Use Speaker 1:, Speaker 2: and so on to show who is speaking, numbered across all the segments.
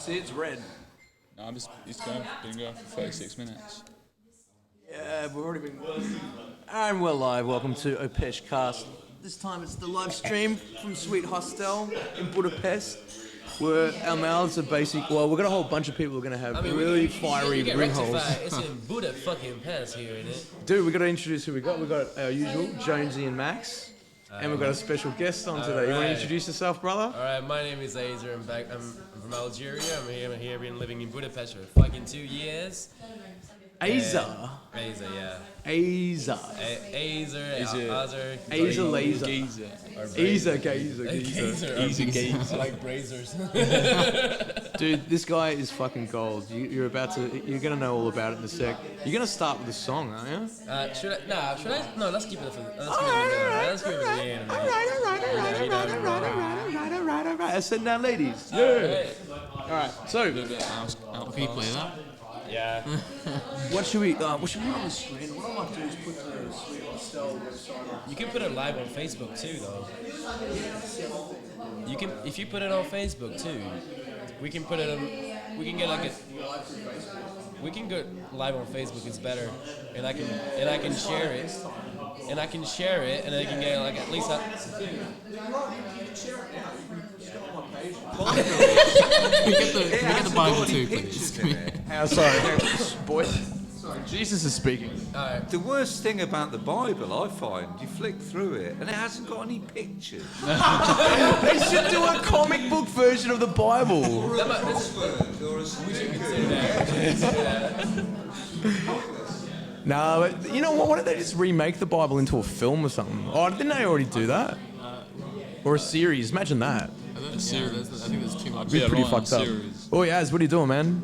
Speaker 1: See, it's red.
Speaker 2: No, it's been going for 36 minutes.
Speaker 1: Yeah, we've already been... And we're live. Welcome to Opesh Cast. This time it's the live stream from Sweet Hostel in Budapest. Where our mouths are basic. Well, we've got a whole bunch of people who are going to have really fiery ring holes.
Speaker 3: It's in Buda fucking Pest here, isn't it?
Speaker 1: Dude, we've got to introduce who we got. We've got our usual, Jonesy and Max. And we've got a special guest on today. You want to introduce yourself, brother?
Speaker 3: Alright, my name is Azer. I'm from Algeria. I'm here been living in Budapest for fucking 2 years.
Speaker 1: Azer.
Speaker 3: Azer, yeah.
Speaker 1: Azer.
Speaker 3: Azer,
Speaker 1: laser. Azer, gazer.
Speaker 3: I like brazers.
Speaker 1: Dude, this guy is fucking gold. You're gonna know all about it in a sec. You're gonna start with a song, aren't you?
Speaker 3: Should I? No, let's keep it for the end.
Speaker 1: Alright. I said now, ladies. Yeah. Alright, so.
Speaker 2: Can you play that?
Speaker 3: Yeah.
Speaker 1: What should we put on the screen? What I might do is put the Sweet Hostel website on.
Speaker 3: You can put it live on Facebook too, though. You can, if you put it on Facebook too. We can put it on. We can get like a. We can go live on Facebook. It's better, and I can share it, and I can get like at least.
Speaker 1: You can share it now.
Speaker 2: Can we get the Bible too, please?
Speaker 1: Sorry, boy. Sorry, Jesus is speaking.
Speaker 4: The worst thing about the Bible, I find, you flick through it and it hasn't got any pictures.
Speaker 1: They should do a comic book version of the Bible.
Speaker 3: We should consider that.
Speaker 1: Nah, but you know what? Why don't they just remake the Bible into a film or something? Oh, didn't they already do that? Or a series? Imagine that.
Speaker 2: I think there's too much.
Speaker 1: Be pretty fucked up. Oh, Yaz, what are you doing, man?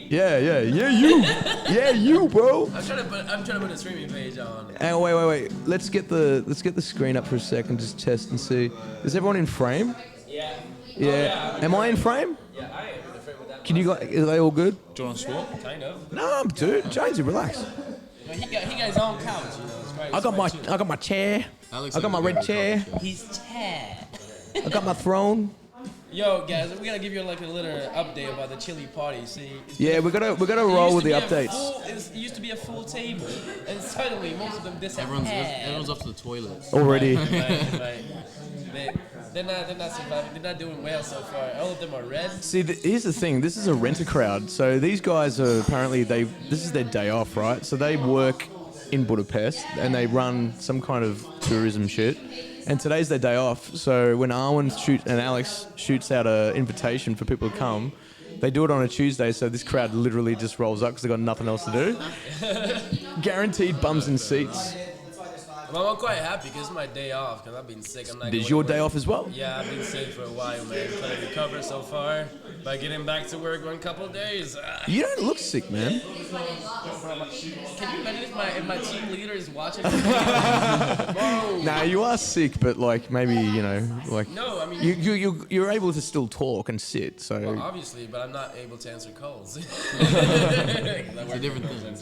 Speaker 1: Yeah, you, bro.
Speaker 3: I'm trying to put a streaming page on.
Speaker 1: Hey, wait. Let's get the screen up for a second, just test and see. Is everyone in frame?
Speaker 3: Yeah.
Speaker 1: Yeah. Am I in frame?
Speaker 3: Yeah, I am in frame with that.
Speaker 1: Can you guys? Are they all good?
Speaker 2: Do you want to swap?
Speaker 3: Kind of.
Speaker 1: No, dude. Jonesy, relax.
Speaker 3: But he got his own couch, you know. It's great.
Speaker 1: I got my chair. I got my red chair.
Speaker 3: His chair.
Speaker 1: I got my throne.
Speaker 3: Yo, guys, we gotta give you like a little update about the Chilli party. See?
Speaker 1: Yeah, we gotta roll with the updates.
Speaker 3: It used to be a full table, and suddenly most of them disappeared.
Speaker 2: Everyone's off to the toilets.
Speaker 1: Already.
Speaker 3: Right. They're not surviving. They're not doing well so far. All of them are red.
Speaker 1: See, here's the thing. This is a rent-a-crowd. So these guys are apparently this is their day off, right? So they work in Budapest and they run some kind of tourism shit. And today's their day off. So when Arwen and Alex shoots out an invitation for people to come, they do it on a Tuesday. So this crowd literally just rolls up because they've got nothing else to do. Guaranteed bums in seats.
Speaker 3: Well, I'm quite happy because it's my day off because I've been sick.
Speaker 1: Is your day off as well?
Speaker 3: Yeah, I've been sick for a while, man. Trying to recover so far by getting back to work in a couple of days.
Speaker 1: You don't look sick, man.
Speaker 3: Can you imagine if my team leader is watching?
Speaker 1: Nah, you are sick, but like maybe like.
Speaker 3: No, I mean
Speaker 1: you're able to still talk and sit. So
Speaker 3: well, obviously, but I'm not able to answer calls. It's
Speaker 2: a different thing.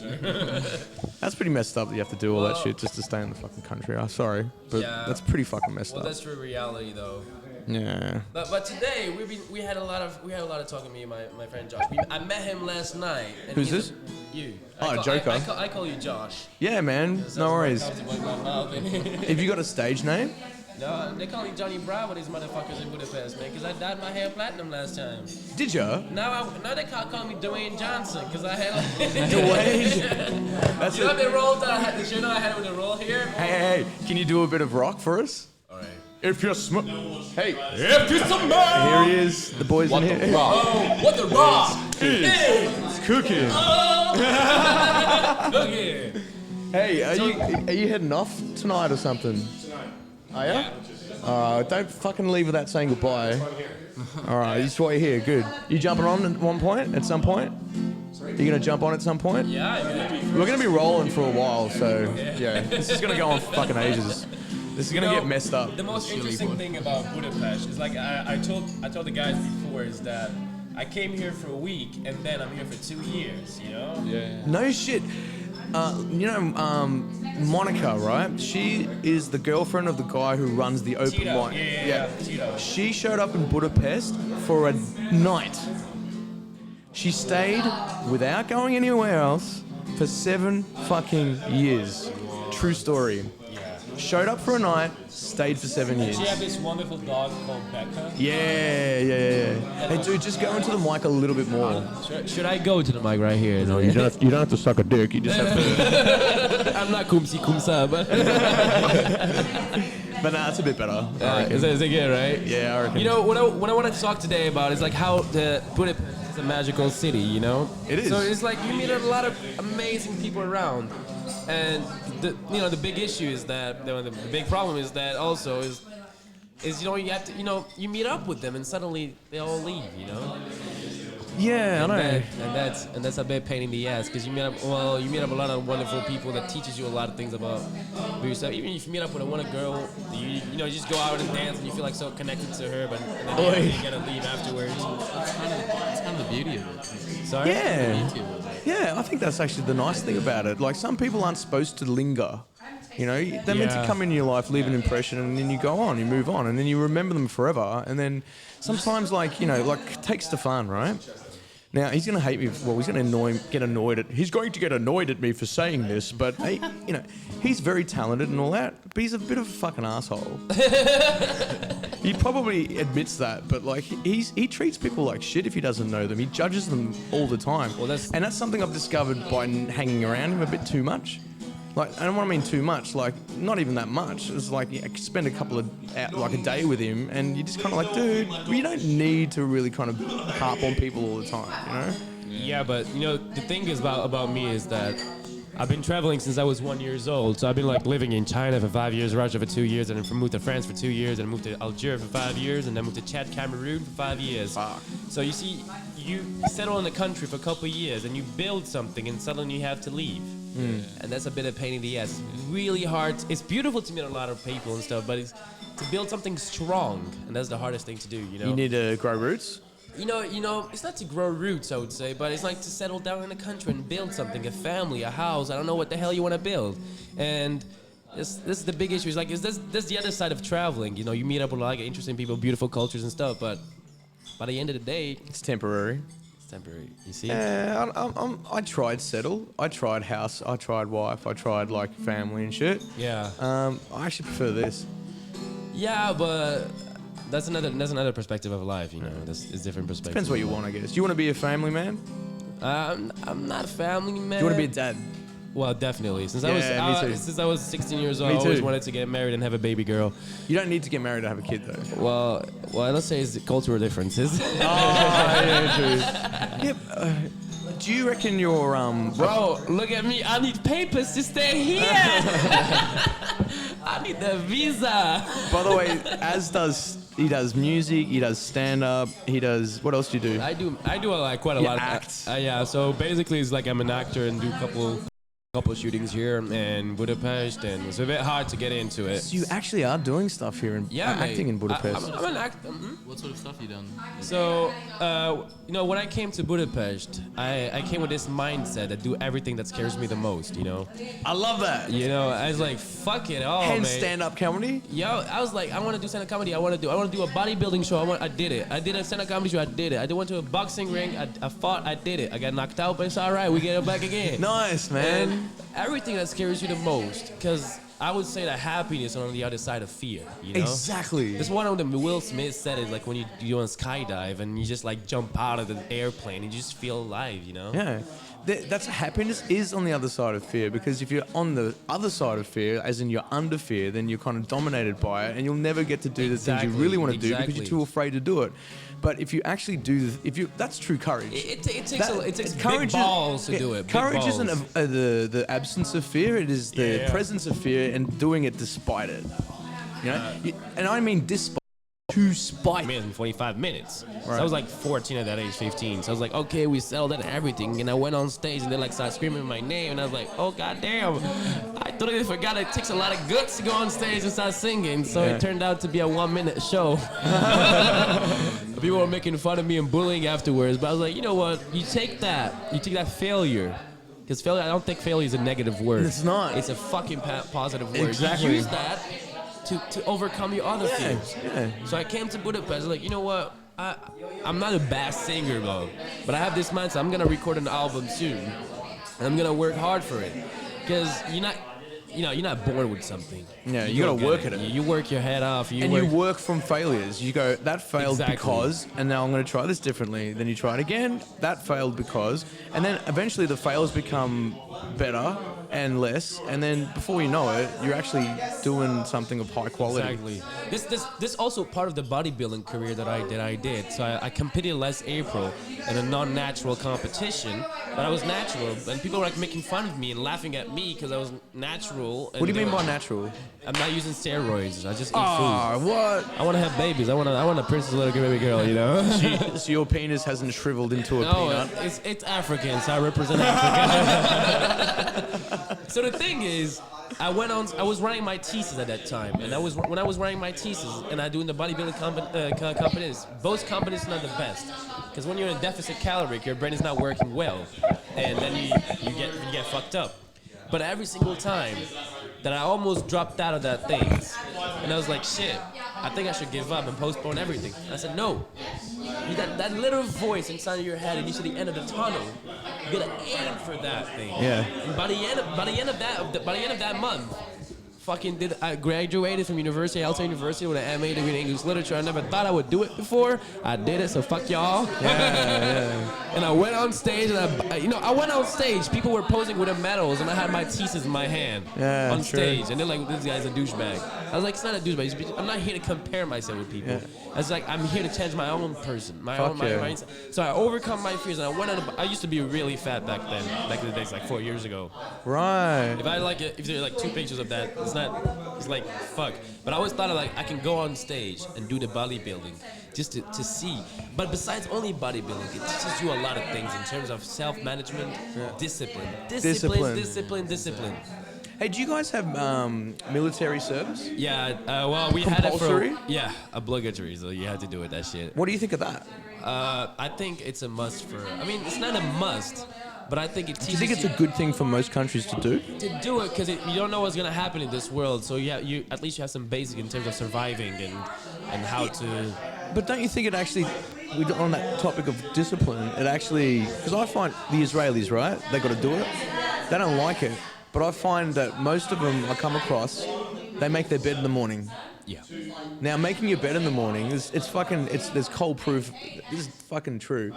Speaker 1: That's pretty messed up that you have to do all that shit just to stay in the fucking country. I'm sorry, but that's pretty fucking messed up.
Speaker 3: Well, that's true reality, though.
Speaker 1: Yeah.
Speaker 3: But today we had a lot of talking. Me and my friend Josh. I met him last night. And
Speaker 1: Who's this?
Speaker 3: You.
Speaker 1: Joker.
Speaker 3: I call you Josh.
Speaker 1: Yeah, man. No worries. Have you got a stage name?
Speaker 3: No, they call me Johnny Bravo, these motherfuckers in Budapest, man, because I dyed my hair platinum last time.
Speaker 1: Did ya?
Speaker 3: Now they call me Dwayne Johnson, because I had
Speaker 1: Dwayne?
Speaker 3: That's you know the roll that I had, the shirt I had with the roll here?
Speaker 1: Hey, can you do a bit of rock for us?
Speaker 3: Alright.
Speaker 1: If you're if you're
Speaker 3: Here
Speaker 1: he is, the boys in here.
Speaker 3: Oh, what the rock
Speaker 1: is cooking.
Speaker 3: Cooking.
Speaker 1: Hey, are you heading off tonight or something? Are you? Don't fucking leave without saying goodbye. Alright, this is why you're here. Good. You jumping on at some point? You gonna jump on at some point?
Speaker 3: Yeah,
Speaker 1: we're gonna be rolling for a while, so yeah. This is gonna go on for fucking ages. This is gonna get messed up.
Speaker 3: The most interesting thing about Budapest is like I told the guys before is that I came here for a week and then I'm here for 2 years, you know?
Speaker 2: Yeah.
Speaker 1: No shit. Monica, right? She is the girlfriend of the guy who runs the open
Speaker 3: Tito.
Speaker 1: mic.
Speaker 3: Yeah. Tito.
Speaker 1: She showed up in Budapest for a night. She stayed without going anywhere else for 7 fucking years. True story. Showed up for a night, stayed for 7 years.
Speaker 3: She had this wonderful dog called Becca.
Speaker 1: Yeah. Hey, dude, just go into the mic a little bit more.
Speaker 3: Should I go to the mic right here? No,
Speaker 1: You don't have to suck a dick. You just have to.
Speaker 3: I'm not kumsi kumsa, but
Speaker 1: But nah, it's a bit better. I reckon.
Speaker 3: is it good, right?
Speaker 1: Yeah, I reckon.
Speaker 3: You know, what I want to talk today about is like how to put it. It's a magical city, you know.
Speaker 1: It is.
Speaker 3: So it's like you meet a lot of amazing people around, and the big issue is that the big problem is that also is you have to you meet up with them and suddenly they all leave, you know.
Speaker 1: Yeah, I know.
Speaker 3: And that's a bit pain in the ass because you meet up a lot of wonderful people that teaches you a lot of things about yourself. Even if you meet up with a girl, you just go out and dance and you feel like so connected to her, but and then you gotta leave afterwards.
Speaker 5: It's kind of the beauty of it.
Speaker 3: Sorry.
Speaker 1: Yeah. Yeah, I think that's actually the nice thing about it. Like, some people aren't supposed to linger. You know, they're meant to come in your life, leave an impression, and then you go on, you move on, and then you remember them forever. And then sometimes, like take Stefan, right? Now, he's going to hate me. Well, he's going to get annoyed at me for saying this, but hey, he's very talented and all that, but he's a bit of a fucking asshole. He probably admits that, but like he treats people like shit if he doesn't know them. He judges them all the time. And that's something I've discovered by hanging around him a bit too much. Like, I don't want to mean too much, like, not even that much. It's like, you spend a couple of, like, a day with him, and you're just kind of like, dude, you don't need to really kind of harp on people all the time, you know?
Speaker 3: Yeah, but, the thing is about me is that I've been traveling since I was 1 year old. So I've been, like, living in China for 5 years, Russia for 2 years, and then moved to France for 2 years, and moved to Algeria for 5 years, and then moved to Chad, Cameroon for 5 years.
Speaker 1: Fuck.
Speaker 3: So you see, you settle in the country for a couple of years, and you build something, and suddenly you have to leave. And that's a bit of pain in the ass. It's really hard. It's beautiful to meet a lot of people and stuff, but it's to build something strong, and that's the hardest thing to do, you know?
Speaker 1: You need to grow roots?
Speaker 3: It's not to grow roots, I would say, but it's like to settle down in the country and build something, a family, a house. I don't know what the hell you want to build. And this is the big issue. It's like, this the other side of traveling. You meet up with like interesting people, beautiful cultures and stuff, but by the end of the day,
Speaker 1: It's temporary.
Speaker 3: temporary. You see?
Speaker 1: Yeah, I tried settle. I tried house. I tried wife. I tried, like, family and shit.
Speaker 3: Yeah.
Speaker 1: I actually prefer this.
Speaker 3: Yeah, but that's another perspective of life. It's different perspective.
Speaker 1: Depends what you want, I guess. Do you want to be a family man?
Speaker 3: I'm not a family man.
Speaker 1: Do you want to be a dad?
Speaker 3: Well, definitely. Since
Speaker 1: me
Speaker 3: I was 16 years old,
Speaker 1: Me
Speaker 3: I always
Speaker 1: too.
Speaker 3: wanted to get married and have a baby girl.
Speaker 1: You don't need to get married to have a kid, though.
Speaker 3: Well, let's say it's the cultural differences.
Speaker 1: Yeah, true. Yep. Do you reckon you're
Speaker 3: Bro, look at me. I need papers to stay here. I need the visa.
Speaker 1: By the way, he does music, he does stand up, he does, what else do you do?
Speaker 3: I do like quite a
Speaker 1: You
Speaker 3: lot
Speaker 1: act.
Speaker 3: of yeah. So basically, it's like I'm an actor and do a couple shootings here in Budapest, and it's a bit hard to get into it.
Speaker 1: So you actually are doing stuff here acting in Budapest.
Speaker 3: I'm an actor.
Speaker 5: What sort of stuff you done?
Speaker 3: So, when I came to Budapest, I came with this mindset that do everything that scares me the most,
Speaker 1: I love that.
Speaker 3: I was like, fuck it all,
Speaker 1: And
Speaker 3: man.
Speaker 1: stand-up comedy?
Speaker 3: Yo, I was like, I want to do stand-up comedy. I want to do a bodybuilding show. I did it. I did a stand-up comedy show. I did it. I went to a boxing ring. I fought. I did it. I got knocked out, but it's all right. We get it back again.
Speaker 1: Nice, man.
Speaker 3: And everything that scares you the most, because I would say that happiness is on the other side of fear,
Speaker 1: Exactly.
Speaker 3: That's one of them. Will Smith said it, like when you do a skydive and you just like jump out of the airplane and you just feel alive,
Speaker 1: Yeah. That's happiness is on the other side of fear, because if you're on the other side of fear, as in you're under fear, then you're kind of dominated by it, and you'll never get to do the things you really want to do because you're too afraid to do it. But if you actually do, that's true courage.
Speaker 3: It takes big balls to do it. Big
Speaker 1: Courage
Speaker 3: balls.
Speaker 1: isn't the absence of fear; it is the presence of fear and doing it despite it. And I mean despite. To spite.
Speaker 3: Minutes and 45 minutes.
Speaker 1: Right.
Speaker 3: So I was like 14 at that age, 15. So I was like, okay, we settled that and everything. And I went on stage and they like started screaming my name. And I was like, oh, goddamn. I totally forgot it takes a lot of guts to go on stage and start singing. So it turned out to be a 1-minute show. People were making fun of me and bullying afterwards. But I was like, you know what? You take that failure Because failure, I don't think failure is a negative word.
Speaker 1: It's not.
Speaker 3: It's a fucking positive word.
Speaker 1: Exactly.
Speaker 3: You use that to overcome your other fears.
Speaker 1: Yeah.
Speaker 3: So I came to Budapest, like, you know what? I'm not a bass singer, though, but I have this mindset. I'm gonna record an album soon, and I'm gonna work hard for it. Because you're not born with something.
Speaker 1: Yeah, you gotta work at it.
Speaker 3: You work your head off.
Speaker 1: You work from failures. You go, that failed because, and now I'm going to try this differently. Then you try it again. That failed because, and then eventually the fails become better and less, and then before you know it, you're actually doing something of high quality.
Speaker 3: Exactly. This also part of the bodybuilding career that I did. So I competed last April in a non-natural competition, but I was natural, and people were like making fun of me and laughing at me because I was natural.
Speaker 1: What do you mean by natural?
Speaker 3: I'm not using steroids. I just eat
Speaker 1: Ah,
Speaker 3: food.
Speaker 1: what?
Speaker 3: I want to have babies. I want a princess little baby girl. You know.
Speaker 1: So your penis hasn't shriveled into a
Speaker 3: No,
Speaker 1: peanut?
Speaker 3: it's African, so I represent Africa. So the thing is, I was running my thesis at that time, and when I was running my thesis and I doing the bodybuilding companies, both companies are not the best, because when you're in a deficit caloric, your brain is not working well, and then you get fucked up. But every single time that I almost dropped out of that thing, and I was like, shit, I think I should give up and postpone everything. And I said, no. You got that little voice inside of your head, and you see the end of the tunnel. You gotta aim for that thing.
Speaker 1: Yeah.
Speaker 3: And by the end of that month, I graduated from university, Alta University, with an MA degree in English literature. I never thought I would do it before. I did it, so fuck y'all.
Speaker 1: Yeah.
Speaker 3: And I went on stage, and I went on stage. People were posing with their medals, and I had my thesis in my hand on stage. And they're like, this guy's a douchebag. I was like, it's not a douchebag. I'm not here to compare myself with people.
Speaker 1: Yeah.
Speaker 3: I was like, I'm here to change my own person, my
Speaker 1: Fuck
Speaker 3: own
Speaker 1: yeah.
Speaker 3: mindset. So I overcome my fears, and I used to be really fat back then, back in the days, like 4 years ago.
Speaker 1: Right.
Speaker 3: If there are like 2 pictures of that, it's like fuck. But I always thought I can go on stage and do the bodybuilding just to see. But besides only bodybuilding, it teaches you a lot of things in terms of self-management, discipline.
Speaker 1: Hey, do you guys have military service?
Speaker 3: Yeah, well, we
Speaker 1: Compulsory?
Speaker 3: had it for obligatory, so you had to do it. That shit.
Speaker 1: What do you think of that?
Speaker 3: I think it's a must it's not a must, but I think it teaches.
Speaker 1: Do you think it's a good thing for most countries to do?
Speaker 3: To do it, because you don't know what's gonna happen in this world. So you at least you have some basic in terms of surviving and how to.
Speaker 1: But don't you think it actually, on that topic of discipline, it actually, because I find the Israelis, right, they got to do it. They don't like it, but I find that most of them I come across, they make their bed in the morning.
Speaker 3: Yeah.
Speaker 1: Now, making your bed in the morning, there's cold proof. This is fucking true.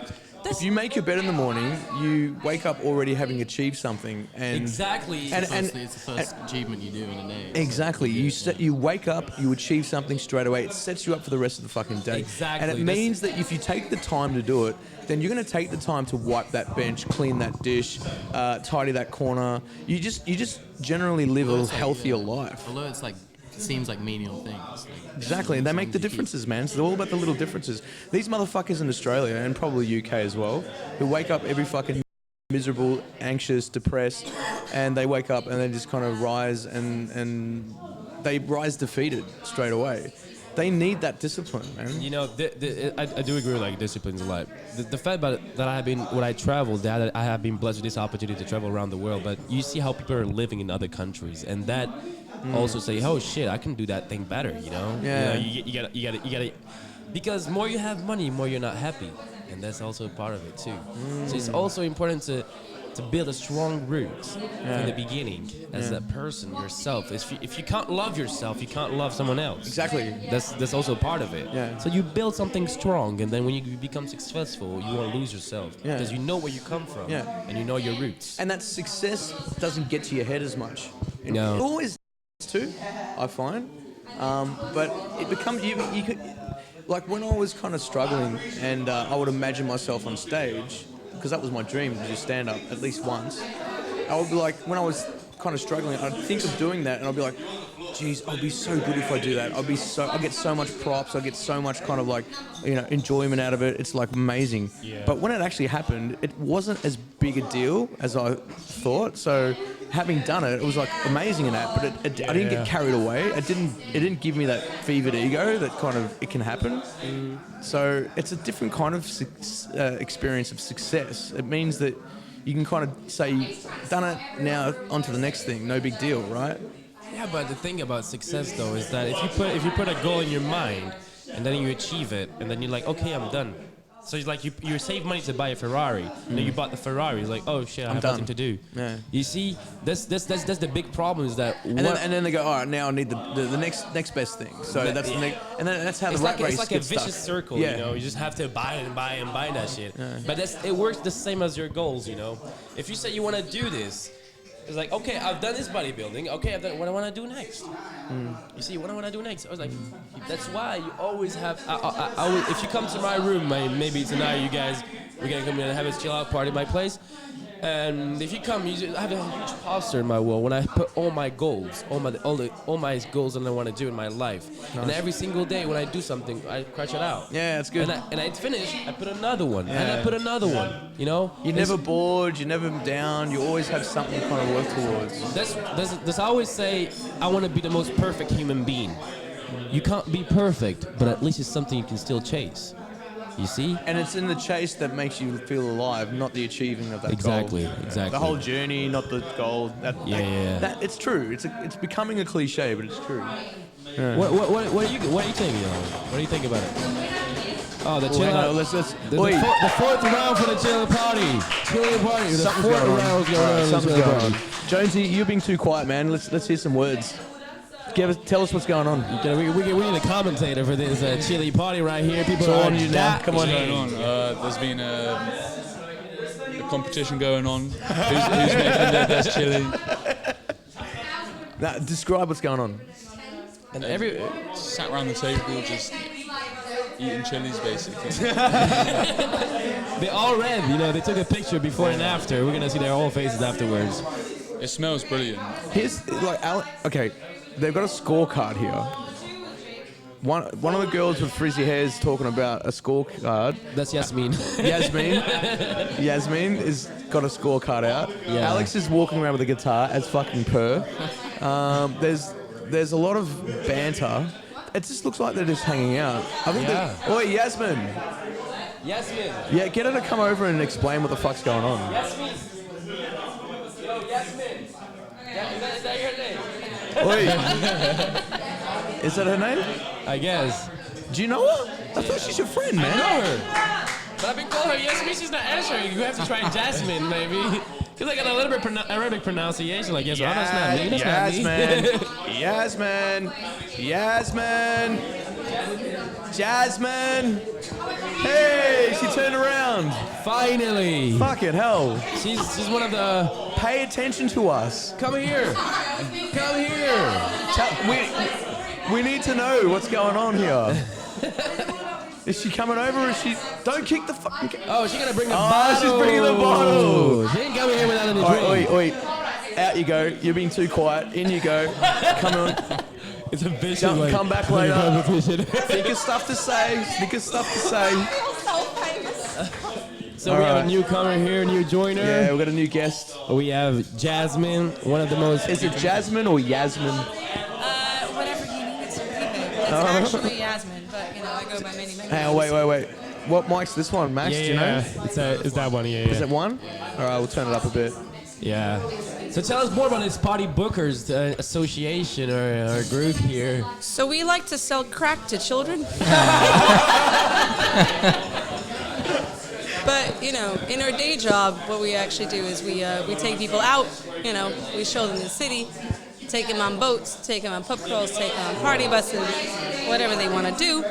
Speaker 1: If you make your bed in the morning, you wake up already having achieved something. And
Speaker 3: Exactly.
Speaker 1: And,
Speaker 5: It's the first achievement you do in a day.
Speaker 1: exactly. You wake up, you achieve something straight away. It sets you up for the rest of the fucking day.
Speaker 3: Exactly.
Speaker 1: And it means that if you take the time to do it, then you're going to take the time to wipe that bench, clean that dish, tidy that corner. You just generally live a healthier life.
Speaker 5: Although it's like, it seems like menial things. Like,
Speaker 1: Exactly, and they make the differences, man. So they're all about the little differences. These motherfuckers in Australia, and probably UK as well, who wake up every fucking miserable, anxious, depressed, and they wake up and they just kind of rise and they rise defeated straight away. They need that discipline, man.
Speaker 3: You know, I do agree with like disciplines a lot. The fact about it, that I have been when I travel, that I have been blessed with this opportunity to travel around the world. But you see how people are living in other countries, and that also say, oh shit, I can do that thing better. You know,
Speaker 1: Yeah.
Speaker 3: You gotta, because more you have money, more you're not happy, and that's also part of it too. So it's also important to build a strong root from the beginning as that person yourself. If you can't love yourself, you can't love someone else.
Speaker 1: Exactly.
Speaker 3: That's also part of it.
Speaker 1: Yeah.
Speaker 3: So you build something strong, and then when you become successful, you won't lose yourself
Speaker 1: Yeah.
Speaker 3: because you know where you come from and you know your roots.
Speaker 1: And that success doesn't get to your head as much.
Speaker 3: No.
Speaker 1: It always too, I find. But it becomes you could, like when I was kind of struggling, and I would imagine myself on stage, because that was my dream to do stand up at least once. I would be like, when I was kind of struggling, I'd think of doing that, and I'd be like, geez, I'll be so good if I do that. I'll get so much props. I'll get so much kind of like, enjoyment out of it. It's like amazing. Yeah. But when it actually happened, it wasn't as big a deal as I thought. So having done it, it was like amazing in that. But I didn't get carried away. It didn't give me that fevered ego that kind of it can happen. So it's a different kind of experience of success. It means that you can kind of say, done it, now on to the next thing, no big deal, right?
Speaker 3: Yeah, but the thing about success though is that if you put a goal in your mind and then you achieve it and then you're like, okay, I'm done. So it's like you save money to buy a Ferrari, and then you bought the Ferrari. It's like, oh shit, I have
Speaker 1: done.
Speaker 3: nothing to do.
Speaker 1: Yeah.
Speaker 3: You see, that's the big problem is that.
Speaker 1: And then they go, all right, now I need the next best thing. So that's the next, and then that's how the rat race
Speaker 3: it's like a
Speaker 1: gets
Speaker 3: vicious
Speaker 1: stuck.
Speaker 3: circle,
Speaker 1: Yeah.
Speaker 3: you know. You just have to buy and buy and buy that shit. But it works the same as your goals, you know. If you say you want to do this, it's like, okay, I've done this bodybuilding. Okay, I've done what I want to do next. You see, what I want to do next. I was like, that's why you always have. I always, if you come to my room, maybe tonight you guys, we're gonna come in and have a chill out party at my place. And if you come, I have a huge poster in my wall when I put all my goals, all my goals that I want to do in my life. Nice. And every single day when I do something, I scratch it out.
Speaker 1: Yeah, it's good.
Speaker 3: And I finish, I put another one, and I put another one. You know,
Speaker 1: you're never bored, you're never down. You always have something to kind of work towards.
Speaker 3: That's I always say, I want to be the most perfect human being. You can't be perfect, but at least it's something you can still chase. You see?
Speaker 1: And it's in the chase that makes you feel alive, not the achieving of that goal.
Speaker 3: Exactly.
Speaker 1: The whole journey, not the goal. It's true. It's becoming a cliche, but it's true. Yeah.
Speaker 3: What do you think, yo? What do you think about it? Oh, the chill out. The fourth round for the chill party. Chill party. The fourth round
Speaker 1: Something's going on. Jonesy, you're being too quiet, man. Let's hear some words. Tell us what's going on.
Speaker 3: We need a commentator for this chili party right here. People are
Speaker 1: on you now. Come on.
Speaker 2: What's going on? There's been a competition going on. Who's making the best chili?
Speaker 1: Now, describe what's going on.
Speaker 2: And sat around the table just eating chilies, basically.
Speaker 3: They all red. You know, they took a picture before and after. We're gonna see their whole faces afterwards.
Speaker 2: It smells brilliant.
Speaker 1: Okay. They've got a scorecard here. One of the girls with frizzy hair is talking about a scorecard.
Speaker 3: That's Yasmin.
Speaker 1: Yasmin is got a scorecard out.
Speaker 3: Yeah.
Speaker 1: Alex is walking around with a guitar as fucking per. There's a lot of banter. It just looks like they're just hanging out. I think Oi, Yasmin.
Speaker 3: Yasmin.
Speaker 1: Yeah, get her to come over and explain what the fuck's going on.
Speaker 3: Yasmin. Yo, Yasmin. Is that your name?
Speaker 1: Oi. Is that her name?
Speaker 3: I guess.
Speaker 1: Do you know her? I thought she's your friend, man.
Speaker 3: I know her. But I've been calling her Yasmin. She's not answering. You have to try Jasmine, maybe. Because I got a little bit Arabic pronunciation. Like, yes, well, that's not me. That's not me.
Speaker 1: Jasmine. Hey, she turned around.
Speaker 3: Finally.
Speaker 1: Fucking hell.
Speaker 3: She's one of the...
Speaker 1: Pay attention to us.
Speaker 3: Come here. Come here.
Speaker 1: We need to know what's going on here. Is she coming over or is she... Don't kick the fucking...
Speaker 3: Oh, she's gonna bring the bottle.
Speaker 1: Oh, she's bringing the bottle.
Speaker 3: She ain't coming here without any drink.
Speaker 1: Oi. Out you go. You're being too quiet. In you go. Come on.
Speaker 3: It's a vicious.
Speaker 1: Come back later. Think of stuff to say.
Speaker 3: So we have a newcomer here, new joiner.
Speaker 1: Yeah, we've got a new guest.
Speaker 3: We have Jasmine, one of the most...
Speaker 1: Is it Jasmine or Yasmin?
Speaker 6: Whatever you need it to be. It's actually Yasmin, but I go by many.
Speaker 1: Hang on, wait. What mic's this one, Max? Do you know?
Speaker 3: It's that one,
Speaker 1: Is it one? All right, we'll turn it up a bit.
Speaker 3: Yeah. So tell us more about this Party Bookers association or group here.
Speaker 6: So we like to sell crack to children. But, in our day job, what we actually do is we take people out, we show them the city, take them on boats, take them on pub crawls, take them on party buses, whatever they want to do,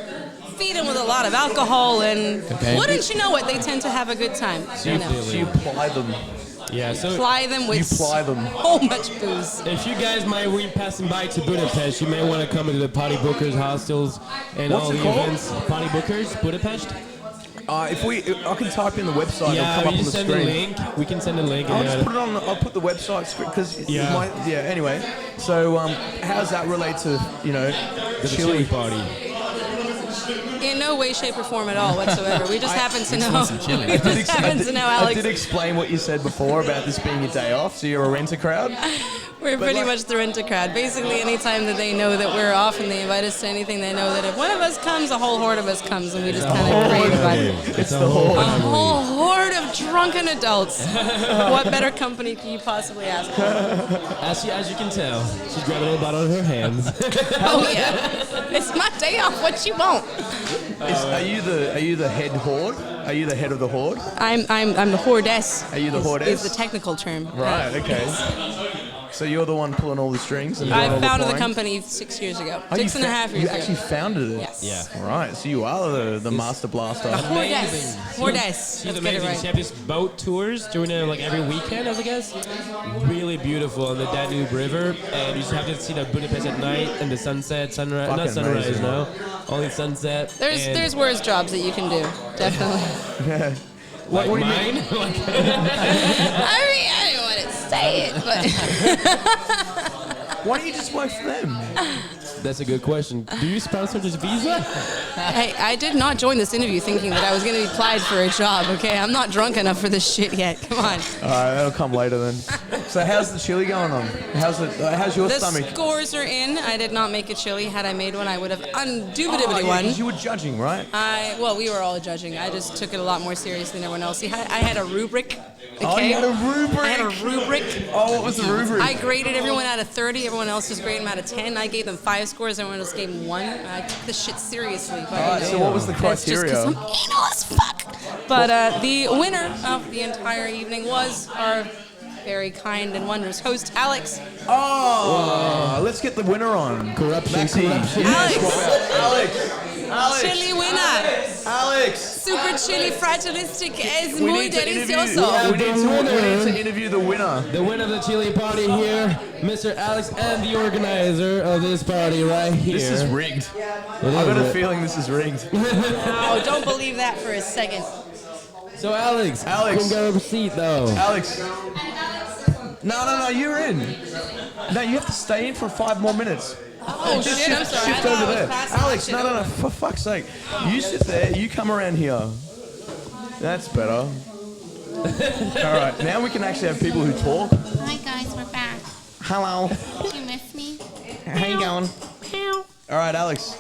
Speaker 6: feed them with a lot of alcohol, and wouldn't you know it, they tend to have a good time.
Speaker 1: So you ply them.
Speaker 3: Yeah, so
Speaker 6: ply them with so much booze.
Speaker 3: If you guys might be passing by to Budapest, you may want to come to the Party Bookers hostels and
Speaker 1: What's
Speaker 3: all
Speaker 1: it
Speaker 3: the
Speaker 1: called?
Speaker 3: events. Party Bookers, Budapest.
Speaker 1: I can type in the website.
Speaker 3: Yeah,
Speaker 1: it'll come up on the
Speaker 3: send
Speaker 1: screen.
Speaker 3: a link. We can send a link.
Speaker 1: I'll just put it on. I'll put the website screen because Anyway, so how does that relate to
Speaker 3: the
Speaker 1: chili
Speaker 3: party?
Speaker 6: In no way, shape, or form at all whatsoever. We just happen to know.
Speaker 5: We
Speaker 6: just happen to know, Alex.
Speaker 1: I did explain what you said before about this being your day off, so you're a renter crowd.
Speaker 6: We're pretty much the rent-a-crowd. Basically, anytime that they know that we're off and they invite us to anything, they know that if one of us comes, a whole horde of us comes, and we just kind of crave about it.
Speaker 1: It's the whole.
Speaker 6: A whole horde of drunken adults. What better company can you possibly ask for?
Speaker 7: As you can tell, she's grabbing a bottle in her hands.
Speaker 6: Oh yeah, it's my day off. What you want?
Speaker 1: Are you the head horde? Are you the head of the horde?
Speaker 6: I'm the hordess.
Speaker 1: Are you the
Speaker 6: Is
Speaker 1: hordess?
Speaker 6: the technical term.
Speaker 1: Right. Okay. So you're the one pulling all the strings. And doing all
Speaker 6: I founded the
Speaker 1: flying?
Speaker 6: company 6 years ago.
Speaker 1: Oh,
Speaker 6: Six and a half years
Speaker 1: You
Speaker 6: ago.
Speaker 1: actually founded it.
Speaker 6: Yes.
Speaker 7: Yeah.
Speaker 1: Right. So you are the master blaster.
Speaker 6: Hordess. Hordess.
Speaker 7: She's
Speaker 6: Let's get it
Speaker 7: amazing. She
Speaker 6: right.
Speaker 7: have these boat tours doing it like every weekend, I guess. Really beautiful on the Danube River, and you just have to see the Budapest at night and the sunset, sunrise, not
Speaker 1: Fucking
Speaker 7: sunrise,
Speaker 1: amazing.
Speaker 7: no, only sunset.
Speaker 6: There's worse jobs that you can do. Definitely.
Speaker 7: like
Speaker 1: what do you
Speaker 7: mine. Like,
Speaker 6: I mean, I didn't want to say it, but
Speaker 1: Why don't you just work for them?
Speaker 7: that's a good question. Do you sponsor this visa?
Speaker 6: hey, I did not join this interview thinking that I was going to be applied for a job. Okay, I'm not drunk enough for this shit yet. Come on.
Speaker 1: All right, that'll come later then. So how's the chili going on? How's your
Speaker 6: The
Speaker 1: stomach?
Speaker 6: scores are in. I did not make a chili. Had I made one, I would have undoubtedly
Speaker 1: Oh, yeah,
Speaker 6: won.
Speaker 1: 'cause you were judging, right?
Speaker 6: Well, we were all judging. I just took it a lot more seriously than everyone else. See, I had a rubric. Okay?
Speaker 1: Oh, you had a rubric.
Speaker 6: I had a rubric.
Speaker 1: Oh, what was the rubric?
Speaker 6: I graded everyone out of 30. Everyone else just graded them out of 10. I gave them 5 scores. Everyone else gave them 1. I took this shit seriously. But,
Speaker 1: All right, so what was the
Speaker 6: that's just 'cause
Speaker 1: criteria?
Speaker 6: I'm anal as fuck. But the winner of the entire evening was our very kind and wondrous host, Alex.
Speaker 1: Oh, let's get the winner on.
Speaker 7: Corruption.
Speaker 1: Alex.
Speaker 6: Chili winner.
Speaker 1: Alex.
Speaker 6: Super chili fragilistic es
Speaker 1: We
Speaker 6: muy
Speaker 1: need to interview.
Speaker 6: delicioso.
Speaker 1: We need to interview the winner.
Speaker 7: The winner of the chili party here, Mr. Alex, and the organizer of this party right here.
Speaker 1: This is rigged.
Speaker 7: It
Speaker 1: I've got
Speaker 7: is
Speaker 1: a feeling this is rigged.
Speaker 6: No, don't believe that for a second.
Speaker 7: So Alex,
Speaker 1: Alex.
Speaker 7: come get a seat though.
Speaker 1: Alex. No, you're in. No, you have to stay in for 5 more minutes.
Speaker 6: Oh
Speaker 1: Just
Speaker 6: shit, I'm sorry. I
Speaker 1: shift
Speaker 6: thought
Speaker 1: over
Speaker 6: I was
Speaker 1: there.
Speaker 6: passing
Speaker 1: Alex,
Speaker 6: that shit
Speaker 1: no,
Speaker 6: over.
Speaker 1: for fuck's sake. You sit there, you come around here. That's better. All right, now we can actually have people who talk.
Speaker 8: Hi guys, we're back.
Speaker 1: Hello.
Speaker 8: You miss me?
Speaker 1: How you going? All right, Alex.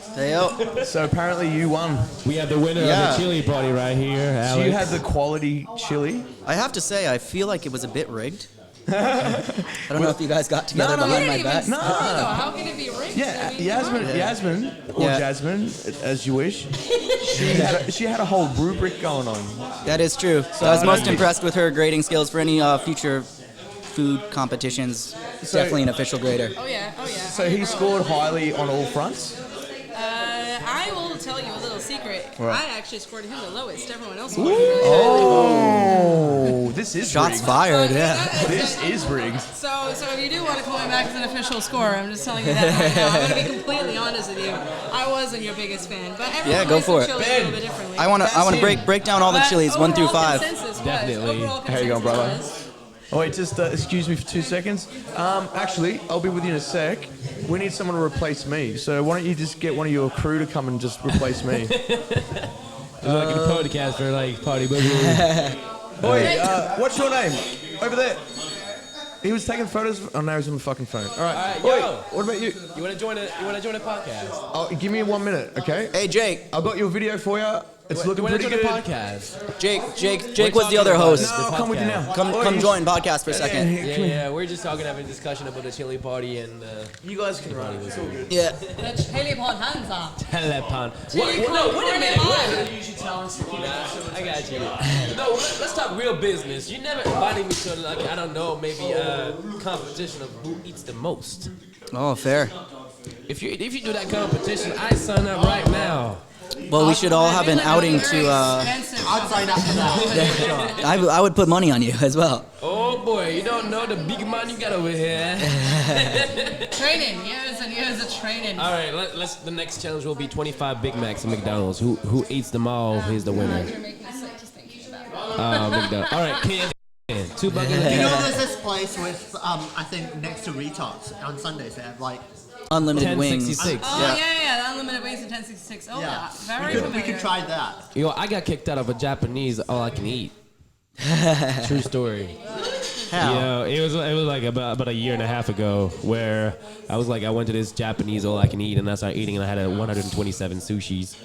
Speaker 1: So apparently you won.
Speaker 7: We have the winner of
Speaker 9: Yeah.
Speaker 7: the chili party right here, Alex.
Speaker 1: So you had the quality chili.
Speaker 9: I have to say, I feel like it was a bit rigged. I don't know if you guys got together
Speaker 1: No,
Speaker 9: behind
Speaker 6: You
Speaker 9: my
Speaker 6: didn't
Speaker 9: back.
Speaker 6: even score though. How can it be rigged?
Speaker 1: Yeah,
Speaker 6: I mean,
Speaker 1: Yasmin, or
Speaker 9: Yeah.
Speaker 1: Jasmine, as you wish. She had a whole rubric going on.
Speaker 9: That is true.
Speaker 1: So
Speaker 9: I was
Speaker 1: I
Speaker 9: most
Speaker 1: don't think-
Speaker 9: impressed with her grading skills for any future food competitions.
Speaker 1: So-
Speaker 9: Definitely an official grader.
Speaker 6: Oh yeah.
Speaker 1: So he scored highly on all fronts.
Speaker 6: I will tell you a little secret.
Speaker 1: What?
Speaker 6: I actually scored him the lowest. Everyone else scored him.
Speaker 1: Oh, this is
Speaker 9: Shots
Speaker 1: rigged.
Speaker 9: fired, yeah.
Speaker 1: This is rigged.
Speaker 6: So if you do want to call me back as an official scorer, I'm just telling you that right now. I'm going to be completely honest with you. I wasn't your biggest fan, but everyone
Speaker 9: Yeah, go
Speaker 6: likes
Speaker 9: for
Speaker 6: the
Speaker 9: it.
Speaker 6: chili a little bit differently.
Speaker 9: I want to break down all the
Speaker 6: But
Speaker 9: chilies 1 through
Speaker 6: overall
Speaker 9: 5.
Speaker 6: consensus was-
Speaker 7: Definitely.
Speaker 6: overall
Speaker 1: How you going, brother?
Speaker 6: consensus was-
Speaker 1: Oh wait, just excuse me for 2 seconds. Actually, I'll be with you in a sec. We need someone to replace me. So why don't you just get one of your crew to come and just replace me?
Speaker 7: It's like a podcast for like party boogie.
Speaker 1: Oi, what's your name? Over there. He was taking photos. Oh, no, he's on the fucking phone. All right.
Speaker 7: Yo.
Speaker 1: Oi, what about you?
Speaker 7: You wanna join a podcast?
Speaker 1: Oh, give me 1 minute, okay?
Speaker 9: Hey, Jake.
Speaker 1: I've got your video for you. It's looking
Speaker 7: you wanna
Speaker 1: pretty
Speaker 7: join
Speaker 1: good.
Speaker 7: a podcast?
Speaker 9: Jake was the other host.
Speaker 1: No, I'll come with you now.
Speaker 9: Come join podcast for a second.
Speaker 7: Yeah, we're just having a discussion about the chili party and
Speaker 1: You guys can run it. It's all good.
Speaker 9: Yeah.
Speaker 6: The chili pot hands up.
Speaker 7: telepan.
Speaker 6: Chili
Speaker 7: No, wait a minute.
Speaker 6: live.
Speaker 7: You should tell us. I got you. No, let's talk real business. You never invited me to like I don't know maybe a competition of who eats the most.
Speaker 9: Oh, fair.
Speaker 7: If you do that competition, I sign up right now.
Speaker 9: Well, we should all have an outing to.
Speaker 6: I'd sign up for that.
Speaker 9: I would put money on you as well.
Speaker 7: Oh boy, you don't know the big man you got over here.
Speaker 6: Training, years and years of training.
Speaker 7: All right, let's. The next challenge will be 25 Big Macs at McDonald's. Who eats them all is the winner.
Speaker 6: You're making me sick just thinking about it.
Speaker 7: McDonald's. All right, Ken. 2 buckets.
Speaker 10: You know, there's this place with, I think, next to Retox on Sundays. They have like,
Speaker 9: Unlimited wings.
Speaker 7: 1066.
Speaker 6: Oh yeah, the unlimited wings in 1066. Oh yeah, very familiar.
Speaker 10: we could try that.
Speaker 7: Yo, I got kicked out of a Japanese all I can eat. True story.
Speaker 9: How?
Speaker 7: Yeah, it was like about a year and a half ago where I went to this Japanese all I can eat and I started eating and I had 127 sushis.